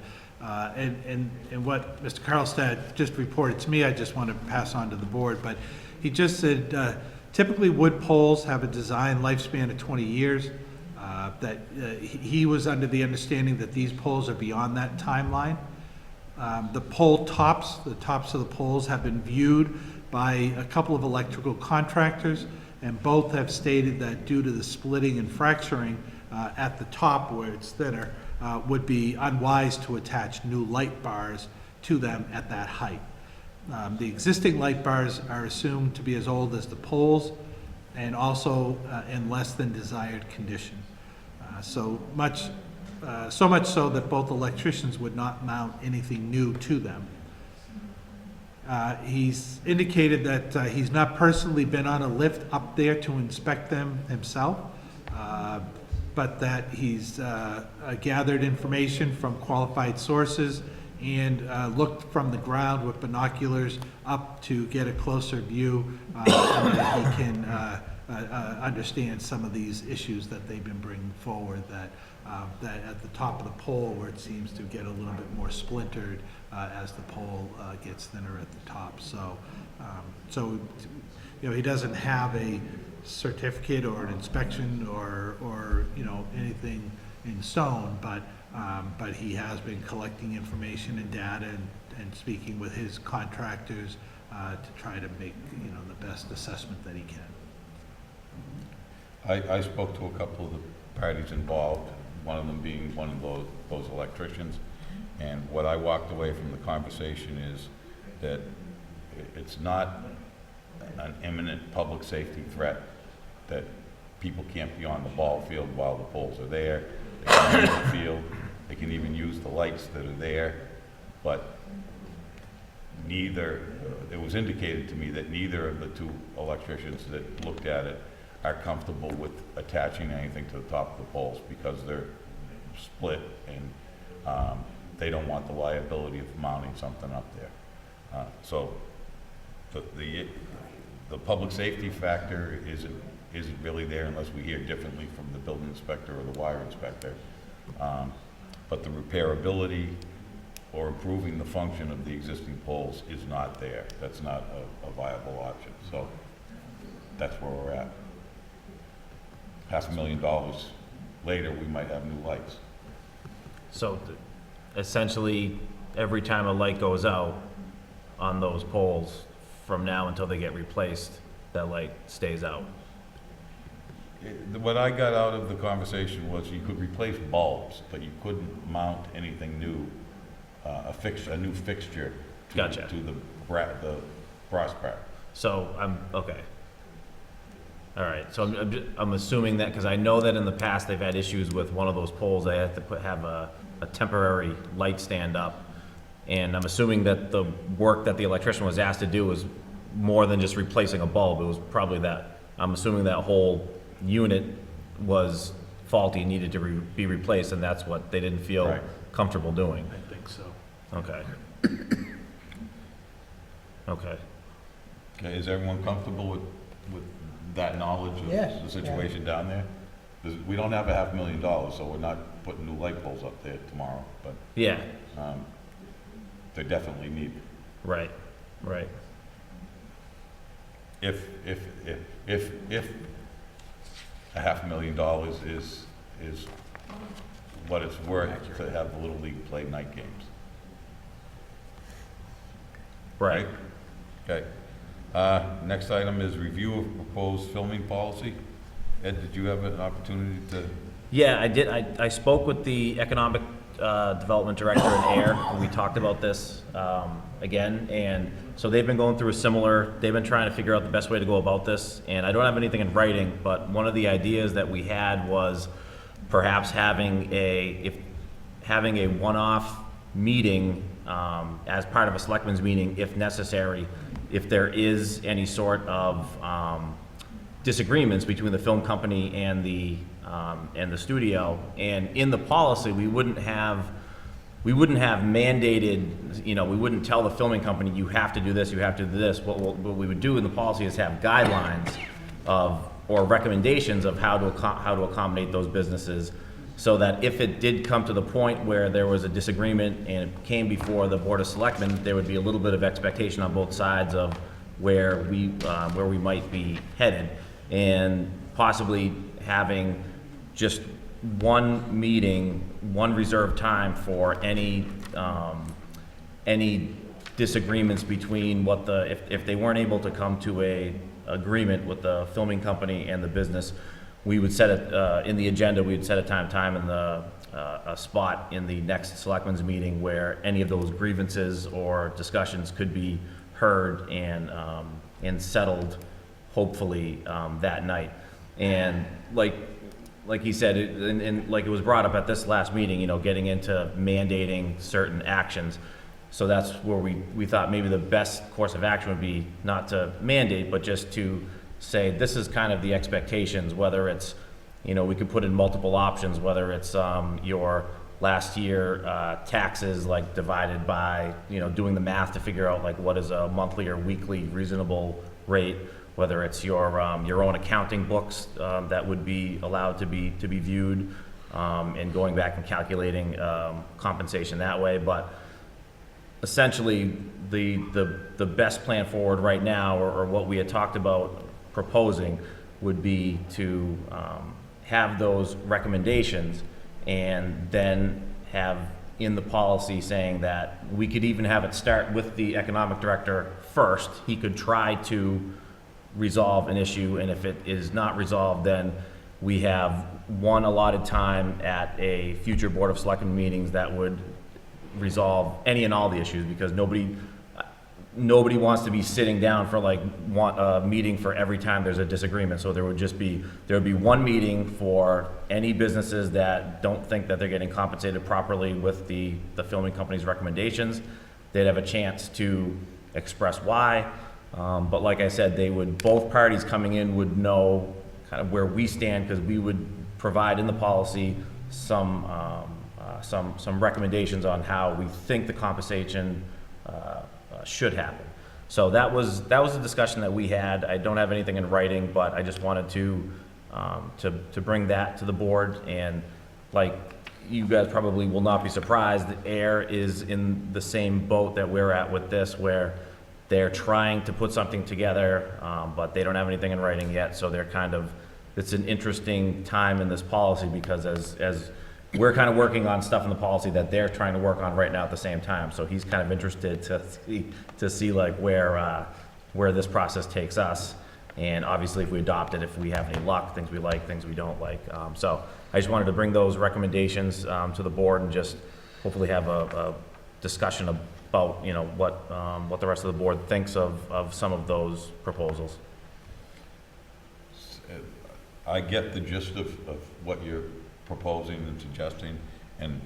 what Mr. Carlstad just reported to me, I just want to pass on to the board, but he just said, typically wood poles have a design lifespan of 20 years, that he was under the understanding that these poles are beyond that timeline. The pole tops, the tops of the poles have been viewed by a couple of electrical contractors, and both have stated that due to the splitting and fracturing at the top where it's thinner, would be unwise to attach new light bars to them at that height. The existing light bars are assumed to be as old as the poles and also in less than desired condition. So much so that both electricians would not mount anything new to them. He's indicated that he's not personally been on a lift up there to inspect them himself, but that he's gathered information from qualified sources and looked from the ground with binoculars up to get a closer view, and that he can understand some of these issues that they've been bringing forward, that at the top of the pole where it seems to get a little bit more splintered as the pole gets thinner at the top. So, you know, he doesn't have a certificate or an inspection or you know, anything in stone, but he has been collecting information and data and speaking with his contractors to try to make, you know, the best assessment that he can. I spoke to a couple of the parties involved, one of them being one of those electricians, and what I walked away from the conversation is that it's not an imminent public safety threat, that people can't be on the ball field while the poles are there. They can use the field, they can even use the lights that are there, but it was indicated to me that neither of the two electricians that looked at it are comfortable with attaching anything to the top of the poles because they're split, and they don't want the liability of mounting something up there. So the public safety factor isn't really there unless we hear differently from the building inspector or the wire inspector. But the repairability or improving the function of the existing poles is not there. That's not a viable option. So that's where we're at. $500,000 later, we might have new lights. So essentially, every time a light goes out on those poles, from now until they get replaced, that light stays out. What I got out of the conversation was you could replace bulbs, but you couldn't mount anything new, a new fixture to, Gotcha. to the crossbar. So okay. All right, so I'm assuming that, because I know that in the past they've had issues with one of those poles, they had to have a temporary light stand up. And I'm assuming that the work that the electrician was asked to do was more than just replacing a bulb. It was probably that, I'm assuming that whole unit was faulty, needed to be replaced, and that's what they didn't feel Right. comfortable doing. I think so. Okay. Okay. Okay, is everyone comfortable with that knowledge of Yes, the situation down there? 'Cause we don't have $500,000, so we're not putting new light poles up there tomorrow, but Yeah, they're definitely needed. right. If $500,000 is what it's worth to have the Little League play night games. Right. Okay. Next item is review of proposed filming policy. Ed, did you have an opportunity to? Yeah, I did. I spoke with the Economic Development Director in AIR, and we talked about this again. And so they've been going through they've been trying to figure out the best way to go about this. And I don't have anything in writing, but one of the ideas that we had was perhaps having a one-off meeting as part of a selectmen's meeting, if necessary, if there is any sort of disagreements between the film company and the studio. And in the policy, we wouldn't have mandated, you know, we wouldn't tell the filming company, you have to do this, you have to do this. What we would do in the policy is have guidelines or recommendations of how to accommodate those businesses, so that if it did come to the point where there was a disagreement and it came before the Board of Selectmen, there would be a little bit of expectation on both sides of where we might be headed, and possibly having just one meeting, one reserved time for any disagreements between if they weren't able to come to a agreement with the filming company and the business, we would set it, in the agenda, we would set a time in a spot in the next selectmen's meeting where any of those grievances or discussions could be heard and settled, hopefully, that night. And like he said, and like it was brought up at this last meeting, you know, getting into mandating certain actions. So that's where we thought maybe the best course of action would be not to mandate, but just to say, this is kind of the expectations, whether it's, you know, we could put in multiple options, whether it's your last year taxes, like divided by, you know, doing the math to figure out like what is a monthly or weekly reasonable rate, whether it's your own accounting books that would be allowed to be viewed, and going back and calculating compensation that way. But essentially, the best plan forward right now, or what we had talked about proposing, would be to have those recommendations, and then have in the policy saying that we could even have it start with the economic director first. He could try to resolve an issue, and if it is not resolved, then we have one allotted time at a future Board of Selectmen meetings that would resolve any and all the issues, because nobody wants to be sitting down for like a meeting for every time there's a disagreement. So there would be one meeting for any businesses that don't think that they're getting compensated properly with the filming company's recommendations. They'd have a chance to express why. But like I said, both parties coming in would know kind of where we stand, because we would provide in the policy some recommendations on how we think the compensation should happen. So that was a discussion that we had. I don't have anything in writing, but I just wanted to bring that to the board. And like you guys probably will not be surprised, that AIR is in the same boat that we're at with this, where they're trying to put something together, but they don't have anything in writing yet. So it's an interesting time in this policy, because as we're kind of working on stuff in the policy that they're trying to work on right now at the same time. So he's kind of interested to see like where this process takes us. And obviously, if we adopt it, if we have any luck, things we like, things we don't like. So I just wanted to bring those recommendations to the board, and just hopefully have a discussion about, you know, what the rest of the board thinks of some of those proposals. I get the gist of what you're proposing and suggesting, and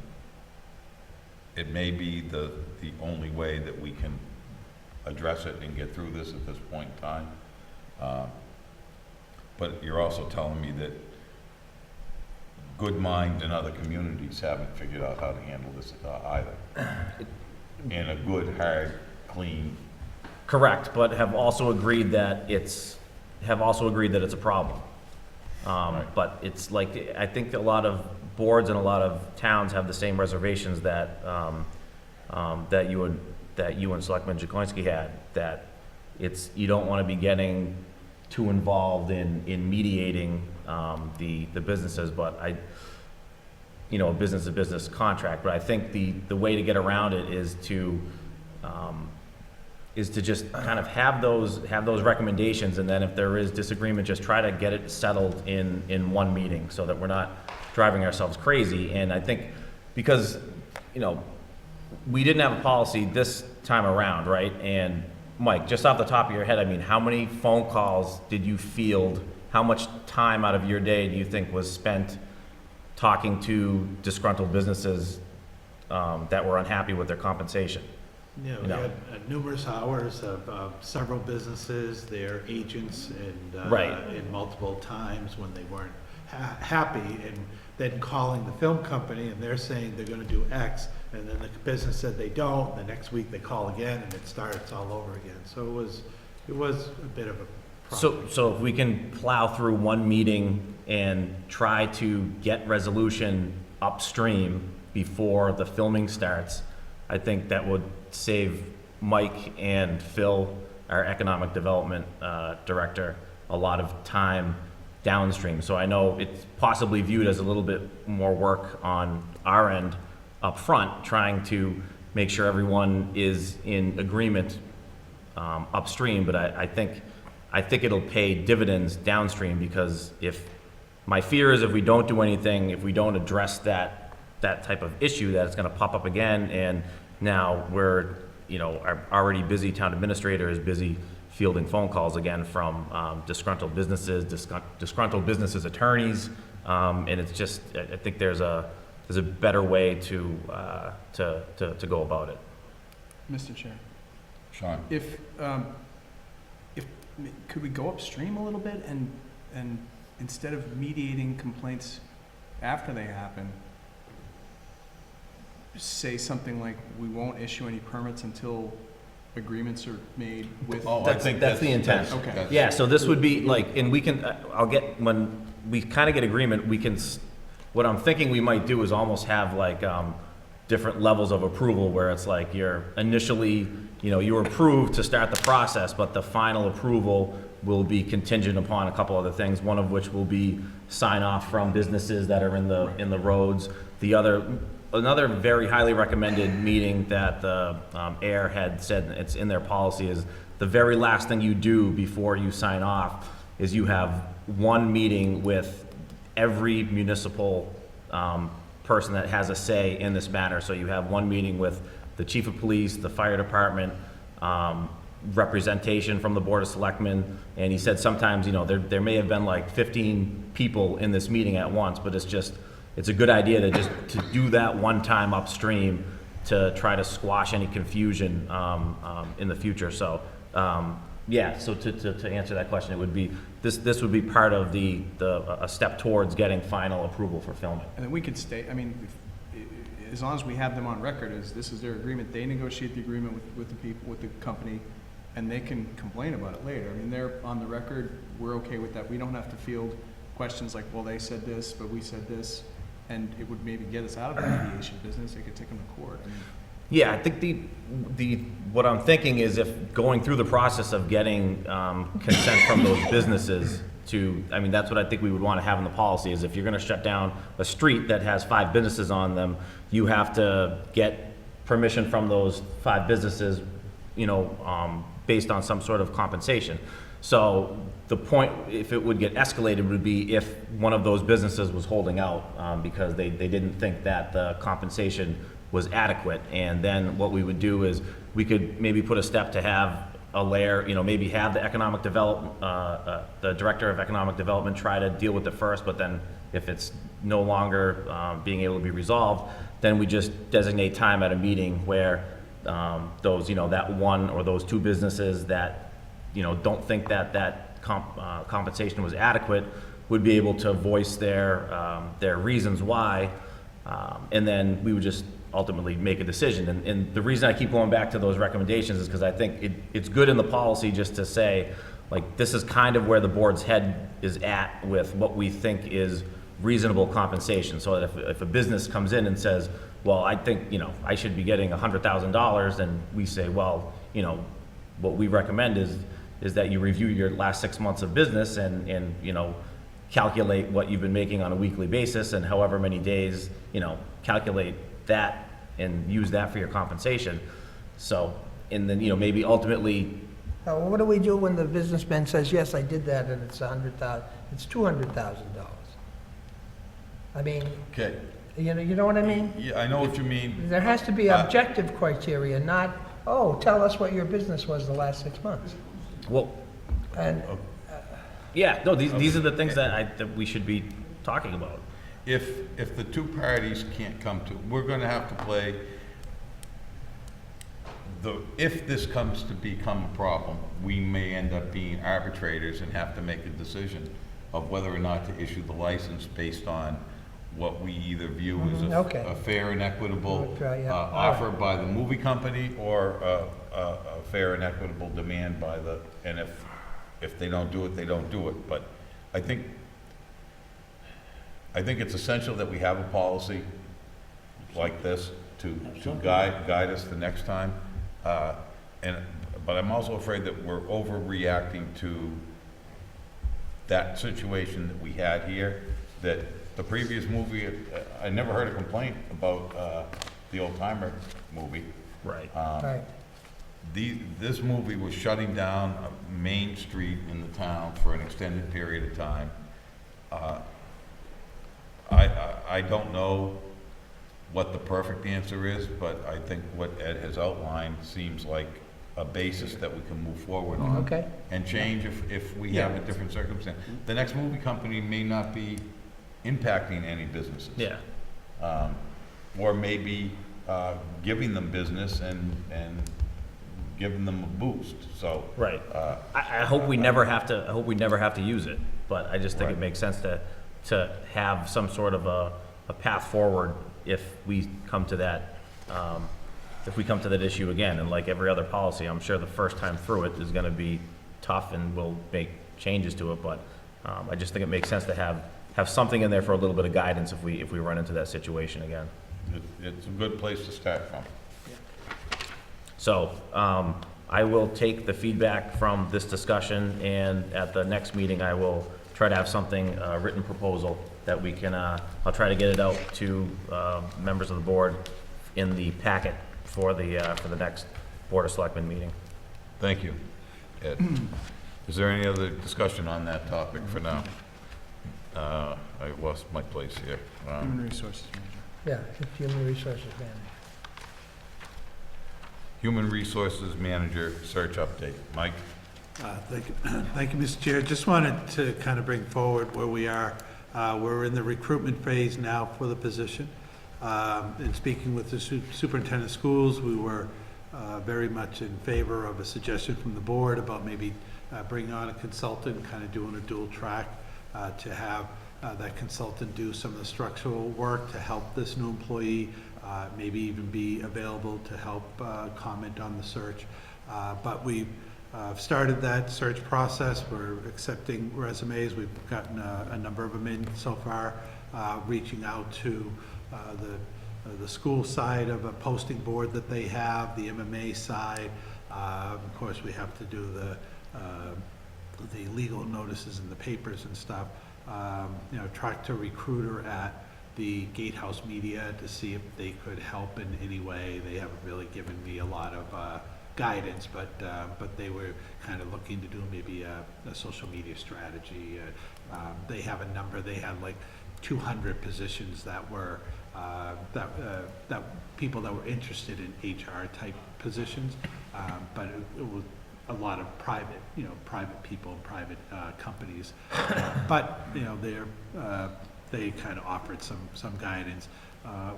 it may be the only way that we can address it and get through this at this point in time. But you're also telling me that good minds in other communities haven't figured out how to handle this either. In a good, hard, clean. Correct, but have also agreed that it's a problem. Right. But it's like, I think a lot of boards and a lot of towns have the same reservations that you and Selectman Jacoinski had, that you don't want to be getting too involved in mediating the businesses, but a business-to-business contract. But I think the way to get around it is to just kind of have those recommendations, and then if there is disagreement, just try to get it settled in one meeting, so that we're not driving ourselves crazy. And I think, because, you know, we didn't have a policy this time around, right? And Mike, just off the top of your head, I mean, how many phone calls did you field? How much time out of your day do you think was spent talking to disgruntled businesses that were unhappy with their compensation. You know, You we know. had numerous hours of several businesses, their agents, and Right. in multiple times when they weren't happy, and then calling the film company, and they're saying they're gonna do X, and then the business said they don't, the next week they call again, and it starts all over again. So it was a bit of a problem. So if we can plow through one meeting and try to get resolution upstream before the filming starts, I think that would save Mike and Phil, our economic development director, a lot of time downstream. So I know it's possibly viewed as a little bit more work on our end up front, trying to make sure everyone is in agreement upstream, but I think it'll pay dividends downstream, because my fear is if we don't do anything, if we don't address that type of issue, that it's gonna pop up again, and now our already busy town administrator is busy fielding phone calls again from disgruntled businesses attorneys, and it's just, I think there's a better way to go about it. Mr. Chair, Sean? if, could we go upstream a little bit and instead of mediating complaints after they happen, say something like, we won't issue any permits until agreements are made with. Oh, I think That's the intent. Okay. Yeah, so this would be like, and we can, when we kind of get agreement, what I'm thinking we might do is almost have like, different levels of approval, where it's like you're initially, you're approved to start the process, but the final approval will be contingent upon a couple other things, one of which will be sign off from businesses that are in the roads. Another very highly recommended meeting that the AIR had said, it's in their policy, is the very last thing you do before you sign off is you have one meeting with every municipal person that has a say in this matter. So you have one meeting with the chief of police, the fire department, representation from the Board of Selectmen, and he said sometimes, there may have been like 15 people in this meeting at once, but it's a good idea to do that one time upstream to try to squash any confusion in the future. So, so to answer that question, it would be, this would be part of a step towards getting final approval for filming. And then we could as long as we have them on record, this is their agreement, they negotiate the agreement with the people, with the company, and they can complain about it later. I mean, they're on the record, we're okay with that. We don't have to field questions like, well, they said this, but we said this, and it would maybe get us out of the mediation business. They could take them to court. I mean, Yeah, I think what I'm thinking is, if going through the process of getting consent from those businesses that's what I think we would want to have in the policy, is if you're gonna shut down a street that has 5 businesses on them, you have to get permission from those 5 businesses, based on some sort of compensation. So the point, if it would get escalated, would be if one of those businesses was holding out because they didn't think that the compensation was adequate. And then what we would do is, we could maybe put a step to have a layer, maybe have the economic development, the director of economic development try to deal with it first, but then if it's no longer being able to be resolved, then we just designate time at a meeting where those, that one or those 2 businesses that, don't think that compensation was adequate would be able to voice their reasons why, and then we would just ultimately make a decision. And the reason I keep going back to those recommendations is because I think it's good in the policy just to say, like, this is kind of where the board's head is at with what we think is reasonable compensation. So that if a business comes in and says, well, I think, I should be getting $100,000, and we say, well, what we recommend is that you review your last 6 months of business and calculate what you've been making on a weekly basis, and however many days, calculate that and use that for your compensation. So, and then, maybe ultimately. What do we do when the businessman says, yes, I did that, and it's it's $200,000? I mean, Okay, you know what I mean? yeah, I know what you mean. There has to be objective criteria, not, oh, tell us what your business was the last 6 months. Well, And yeah, no, these are the things that we should be talking about. if the two parties can't come to, we're gonna have to play if this comes to become a problem, we may end up being arbitrators and have to make a decision of whether or not to issue the license based on what we either view as okay. a fair and equitable Okay, yeah. All offer by the movie company, or a fair and equitable demand by the, and if they don't do it, they don't do it. But I think it's essential that we have a policy like this to guide us the next time. But I'm also afraid that we're overreacting to that situation that we had here, that the previous movie, I never heard a complaint about the old timer movie. Right. Right. This movie was shutting down a main street in the town for an extended period of time. I don't know what the perfect answer is, but I think what Ed has outlined seems like a basis that we can move forward on. Okay. And change if we have a different circumstance. The next movie company may not be impacting any businesses. Yeah. Or maybe giving them business and giving them a boost, so. Right. I hope we never have to, I hope we never have to use it, but I just think it Right. makes sense to have some sort of a path forward if we come to that, issue again. And like every other policy, I'm sure the first time through it is gonna be tough and we'll make changes to it, but I just think it makes sense to have something in there for a little bit of guidance if we run into that situation again. It's a good place to start from. So, I will take the feedback from this discussion, and at the next meeting, I will try to have something, written proposal that we can, I'll try to get it out to, members of the board in the packet for the next Board of Selectmen meeting. Thank you, Ed. Is there any other discussion on that topic for now? I lost my place here. Human Resources Manager. Yeah, it's Human Resources Manager. Human Resources Manager search update. Mike? Thank you, Mr. Chair. Just wanted to kind of bring forward where we are. We're in the recruitment phase now for the position. In speaking with the superintendent of schools, we were very much in favor of a suggestion from the board about maybe bringing on a consultant, kind of doing a dual track to have that consultant do some of the structural work to help this new employee, maybe even be available to help comment on the search. But we've started that search process. We're accepting resumes. We've gotten a number of them in so far, reaching out to the school side of a posting board that they have, the MMA side. Of course, we have to do the legal notices in the papers and stuff. Track to recruiter at the Gatehouse Media to see if they could help in any way. They haven't really given me a lot of guidance, but they were kind of looking to do maybe a social media strategy. They have a number. They had like 200 positions that were that people that were interested in HR type positions, but it was a lot of private people, private companies. But they kind of offered some guidance.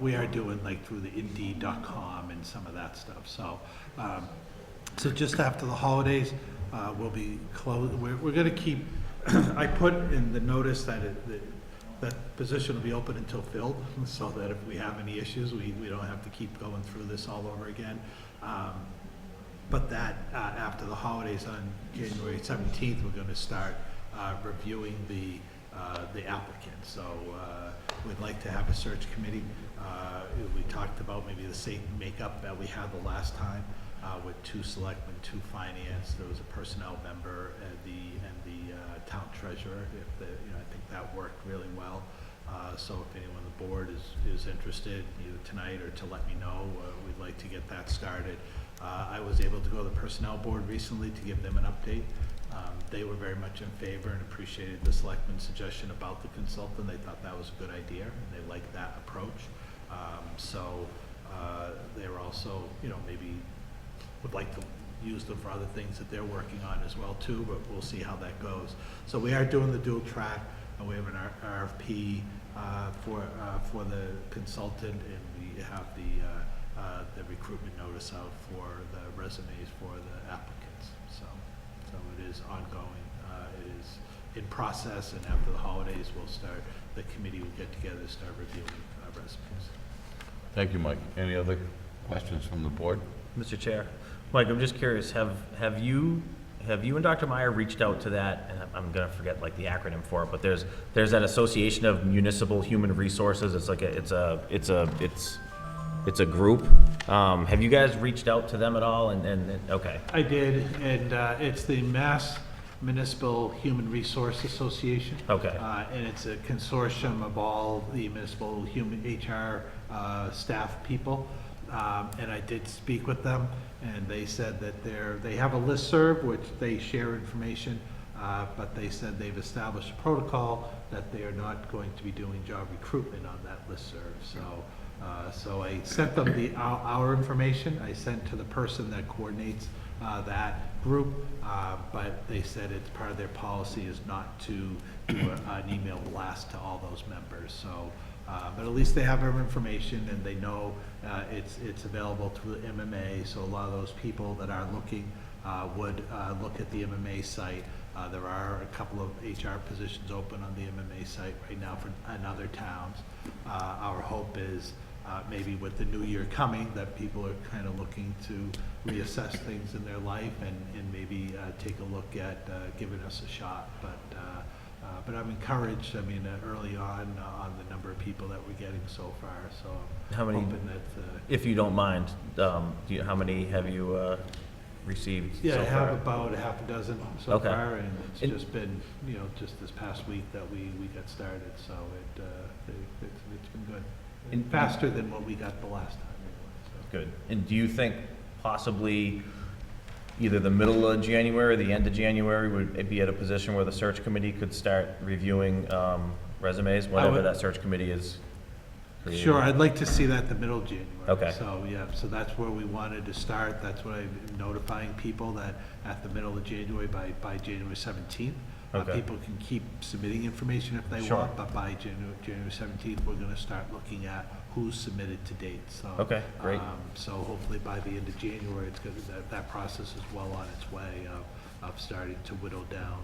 We are doing like through the Indeed.com and some of that stuff. So just after the holidays, we'll be closed. We're going to keep. I put in the notice that that position will be open until filled, so that if we have any issues, we don't have to keep going through this all over again. But that after the holidays on January 17th, we're going to start reviewing the applicants. So we'd like to have a search committee. We talked about maybe the same makeup that we had the last time, with 2 selectmen, 2 finance. There was a personnel member and the town treasurer. I think that worked really well. So if anyone on the board is interested, either tonight or to let me know, we'd like to get that started. I was able to go to the personnel board recently to give them an update. They were very much in favor and appreciated the selectman's suggestion about the consultant. They thought that was a good idea, and they liked that approach. They were also, maybe would like to use them for other things that they're working on as well too, but we'll see how that goes. So we are doing the dual track, and we have an RFP for the consultant, and we have the recruitment notice out for the resumes for the applicants. So it is ongoing. It is in process, and after the holidays, the committee will get together to start reviewing resumes. Thank you, Mike. Any other questions from the board? Mr. Chair, Mike, I'm just curious, have you and Dr. Meyer reached out to that, and I'm gonna forget like the acronym for it, but there's that Association of Municipal Human Resources, it's like it's a group. Have you guys reached out to them at all, and okay, I did, and it's the Mass Municipal Human Resource Association. okay, And it's a consortium of all the municipal human HR staff people. And I did speak with them, and they said that they have a listserv, which they share information, but they said they've established a protocol that they are not going to be doing job recruitment on that listserv. So I sent them our information. I sent to the person that coordinates that group, but they said it's part of their policy is not to do an email blast to all those members. So, but at least they have our information, and they know it's available through the MMA. So a lot of those people that are looking would look at the MMA site. There are a couple of HR positions open on the MMA site right now in other towns. Our hope is maybe with the new year coming, that people are kind of looking to reassess things in their life and maybe take a look at giving us a shot. But I'm encouraged, I mean, early on the number of people that we're getting so far, so How I'm many- hoping that... if you don't mind, how many have you received Yeah, so I have far? about a half a dozen so Okay. far, and it's And- just been, just this past week that we got started, so it's been good. And And- faster than what we got the last time, anyway, so. Good. And do you think possibly either the middle of January or the end of January would it be at a position where the search committee could start reviewing resumes, whenever would- that search committee is created? Sure, I'd like to see that the middle of January. Okay. So, yeah, so that's where we wanted to start. That's what I'm notifying people, that at the middle of January, by January 17th, Okay. people can keep submitting information if they Sure. want, but by January 17th, we're gonna start looking at who's submitted to date, so. Okay, great. So hopefully by the end of January, it's gonna, that process is well on its way of starting to whittle down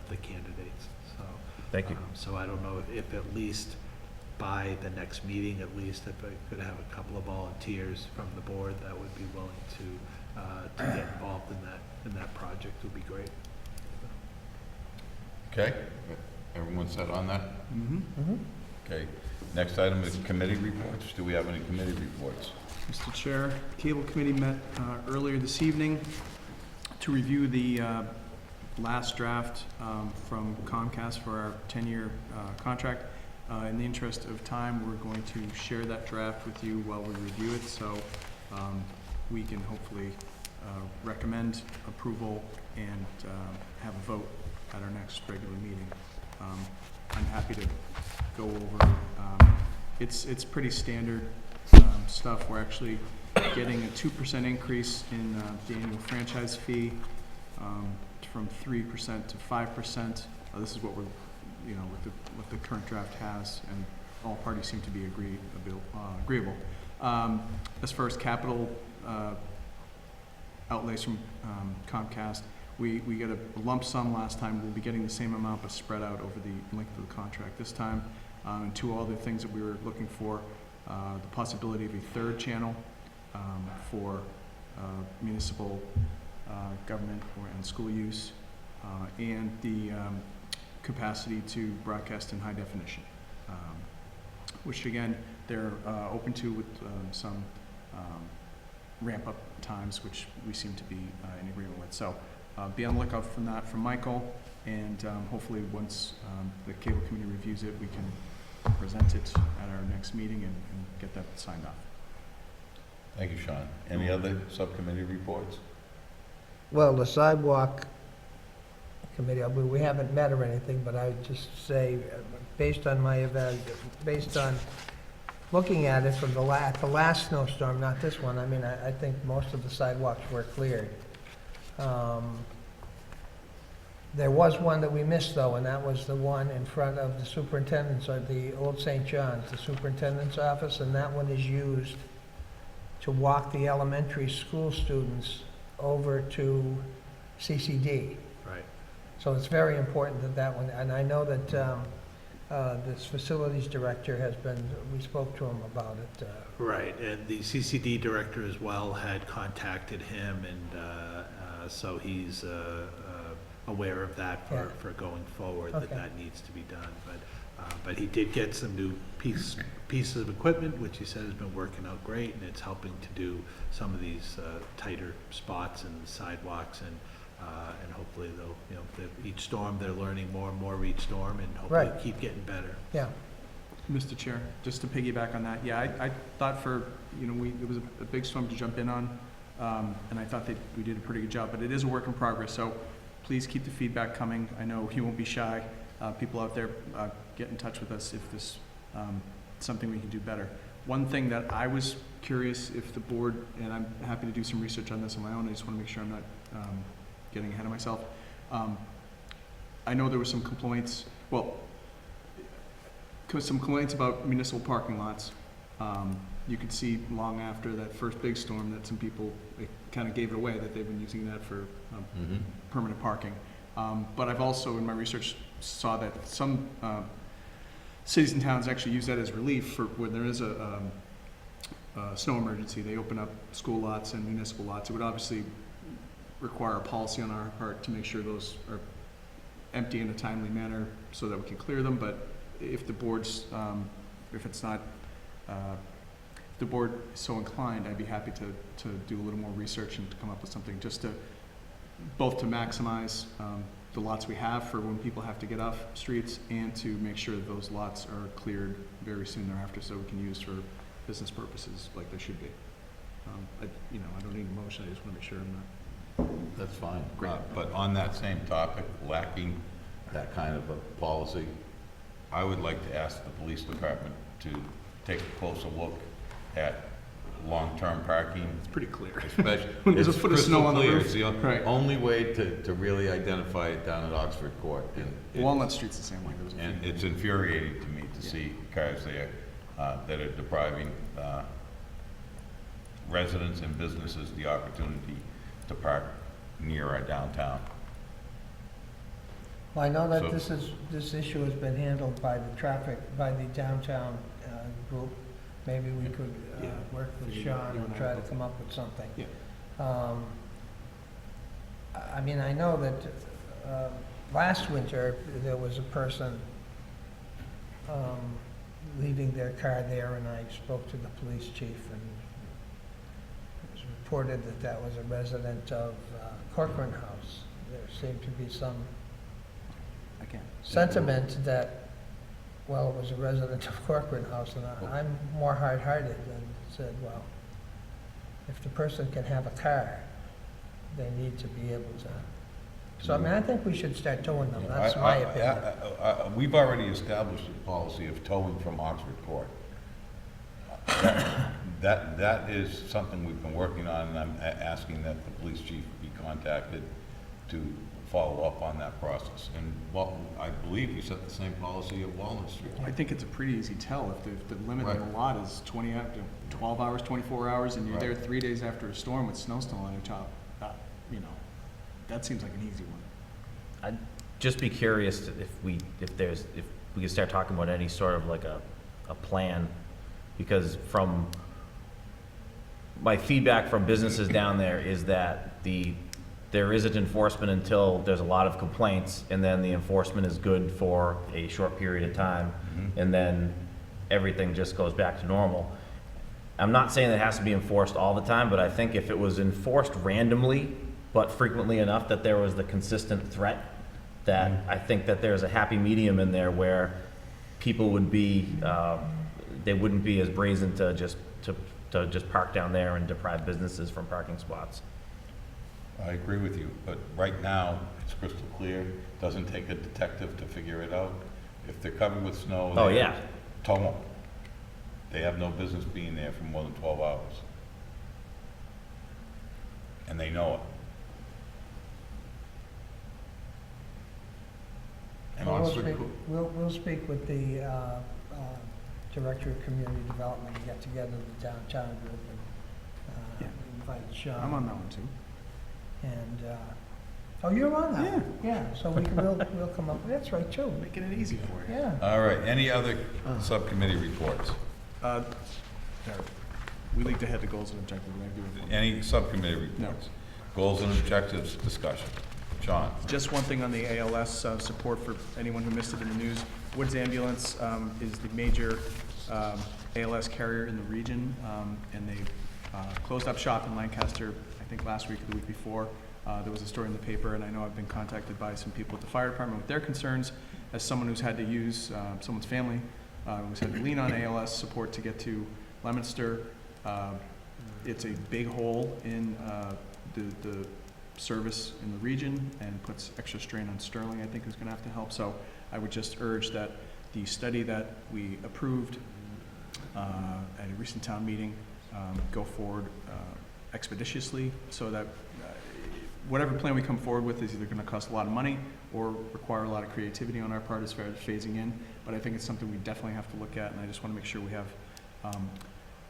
the candidates, so. Thank you. So I don't know if at least by the next meeting, at least, if I could have a couple of volunteers from the board that would be willing to get involved in that project would be great. Okay, everyone set on that? Okay, next item is committee reports. Do we have any committee reports? Mr. Chair, Cable Committee met earlier this evening to review the last draft from Comcast for our 10-year contract. In the interest of time, we're going to share that draft with you while we review it, so we can hopefully recommend approval and have a vote at our next regular meeting. I'm happy to go over, it's pretty standard stuff. We're actually getting a 2% increase in the annual franchise fee from 3% to 5%. This is what we're, what the current draft has, and all parties seem to be agreeable. As far as capital outlays from Comcast, we got a lump sum last time. We'll be getting the same amount, but spread out over the length of the contract this time. And two other things that we were looking for, the possibility of a third channel for municipal government and school use, and the capacity to broadcast in high definition, which again, they're open to with some ramp-up times, which we seem to be in agreement with. So be on the lookout for that from Michael, and hopefully once the Cable Committee reviews it, we can present it at our next meeting and get that signed off. Thank you, Sean. Any other subcommittee reports? Well, the sidewalk committee, we haven't met or anything, but I would just say, based on looking at it from the last snowstorm, not this one, I mean, I think most of the sidewalks were cleared. There was one that we missed, though, and that was the one in front of the superintendent's, or the old St. John's, the superintendent's office, and that one is used to walk the elementary school students over to CCD. Right. So it's very important that that one, and I know that this facilities director has been, we spoke to him about it. Right, and the CCD director as well had contacted him, and so he's aware of that Yeah. for going forward, that Okay. that needs to be done. But he did get some new pieces of equipment, which he said has been working out great, and it's helping to do some of these tighter spots and sidewalks, and hopefully they'll, you know, each storm, they're learning more and more each storm, and hopefully Right. keep getting better. Yeah, Mr. Chair, just to piggyback on that, yeah, I thought for, you know, it was a big storm to jump in on, and I thought that we did a pretty good job, but it is a work in progress, so please keep the feedback coming. I know you won't be shy. People out there, get in touch with us if there's something we can do better. One thing that I was curious if the board, and I'm happy to do some research on this on my own, I just want to make sure I'm not getting ahead of myself. I know there were some complaints, well, some complaints about municipal parking lots. You could see long after that first big storm that some people kind of gave it away, that they've been using that for permanent parking. But I've also, in my research, saw that some cities and towns actually use that as relief for when there is a snow emergency. They open up school lots and municipal lots. It would obviously require a policy on our part to make sure those are empty in a timely manner so that we can clear them. But if the board's, if it's not, if the board is so inclined, I'd be happy to do a little more research and to come up with something just to, both to maximize the lots we have for when people have to get off streets, and to make sure that those lots are cleared very soon thereafter so we can use for business purposes like they should be. You know, I don't need a motion, I just want to make sure I'm not. That's fine. Great. But on that same topic, lacking that kind of a policy, I would like to ask the police department to take a closer look at long-term parking, It's pretty clear. especially. When there's a it's foot of snow crystal on the clear. roof. It's the Right. only way to really identify it down at Oxford Court. And Walnut Street's the same way. There was a And few. it's infuriating to me to Yeah. see cars there that are depriving residents and businesses the opportunity to park near our downtown. well, I know So- that this issue has been handled by the traffic, by the downtown group. Maybe we could Yeah. work with You Sean and and I try to both. come up with something. Yeah. I mean, I know that last winter, there was a person leaving their car there, and I spoke to the police chief, and it was reported that that was a resident of Corcoran House. There seemed to be some I can't. sentiment that, well, it was a resident of Corcoran House, and I'm more hard-hearted and said, well, if the person can have a car, they need to be able to. So, I mean, I think we should start towing them, that's my opinion. We've already established a policy of towing from Oxford Court. That is something we've been working on, and I'm asking that the police chief be contacted to follow up on that process. And, well, I believe we set the same policy at Walnut Street. I think it's a pretty easy tell if the limit of the Right. lot is 12 hours, 24 hours, and you're there Right. 3 days after a storm with snow still on your top. You know, that seems like an easy one. I'd just be curious if we could start talking about any sort of like a plan, because from my feedback from businesses down there is that there isn't enforcement until there's a lot of complaints, and then the enforcement is good for a short period of time, and then everything just goes back to normal. I'm not saying that it has to be enforced all the time, but I think if it was enforced randomly, but frequently enough that there was the consistent threat, that I think that there's a happy medium in there where people would be, they wouldn't be as brazen to just park down there and deprive businesses from parking spots. I agree with you, but right now, it's crystal clear. Doesn't take a detective to figure it out. If they're covered with snow. Oh, they yeah. Tow them. They have no business being there for more than 12 hours. And they know it. We'll speak with the Director of Community Development and get together the downtown group and invite Sean. I'm on that one too. And, oh, you're on that? one? Yeah, so we'll come up, that's right, too. Making it easy for you. Yeah. All right, any other subcommittee reports? We leaked ahead to goals and objectives. I agree with you. Any subcommittee reports? Goals and objectives discussion. Sean? Just one thing on the ALS support for anyone who missed it in the news. Woods Ambulance is the major ALS carrier in the region, and they closed up shop in Lancaster, I think last week or the week before. There was a story in the paper, and I know I've been contacted by some people at the fire department with their concerns. As someone who's had to use, someone's family, who's had to lean on ALS support to get to Leominster, it's a big hole in the service in the region and puts extra strain on Sterling, I think, is going to have to help. So I would just urge that the study that we approved at a recent town meeting go forward expeditiously, so that whatever plan we come forward with is either going to cost a lot of money or require a lot of creativity on our part as far as phasing in. But I think it's something we definitely have to look at, and I just want to make sure we have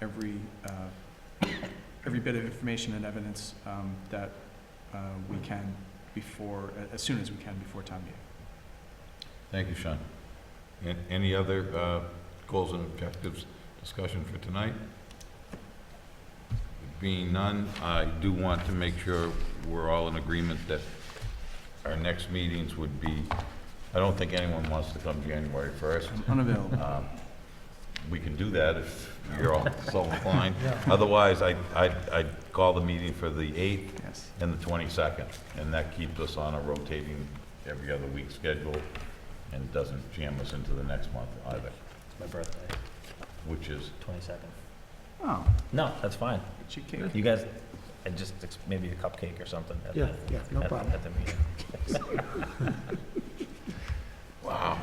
every bit of information and evidence that we can as soon as we can before town meeting. Thank you, Sean. Any other goals and objectives discussion for tonight? Being none, I do want to make sure we're all in agreement that our next meetings would be, I don't think anyone wants to come January 1st. Unavailable. We can do that if you're all so inclined. Otherwise, I'd call the meeting for the 8th Yes. and the 22nd, and that keeps us on a rotating every other week schedule and doesn't jam us into the next month either, It's my birthday, which is, 22nd. Oh, No, that's fine. cheat cake. You guys, maybe a cupcake or something at Yeah, the, yeah, no problem. at the meeting. wow.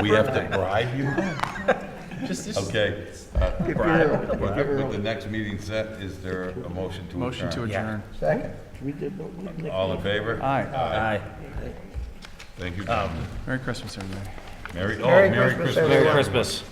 We have to bribe you? Just, Okay. With the next meeting set, is there a motion to adjourn? Motion to adjourn. Second. All in favor? Aye. aye. Thank you. Merry Christmas, everybody. Merry Christmas. Christmas, Merry Christmas.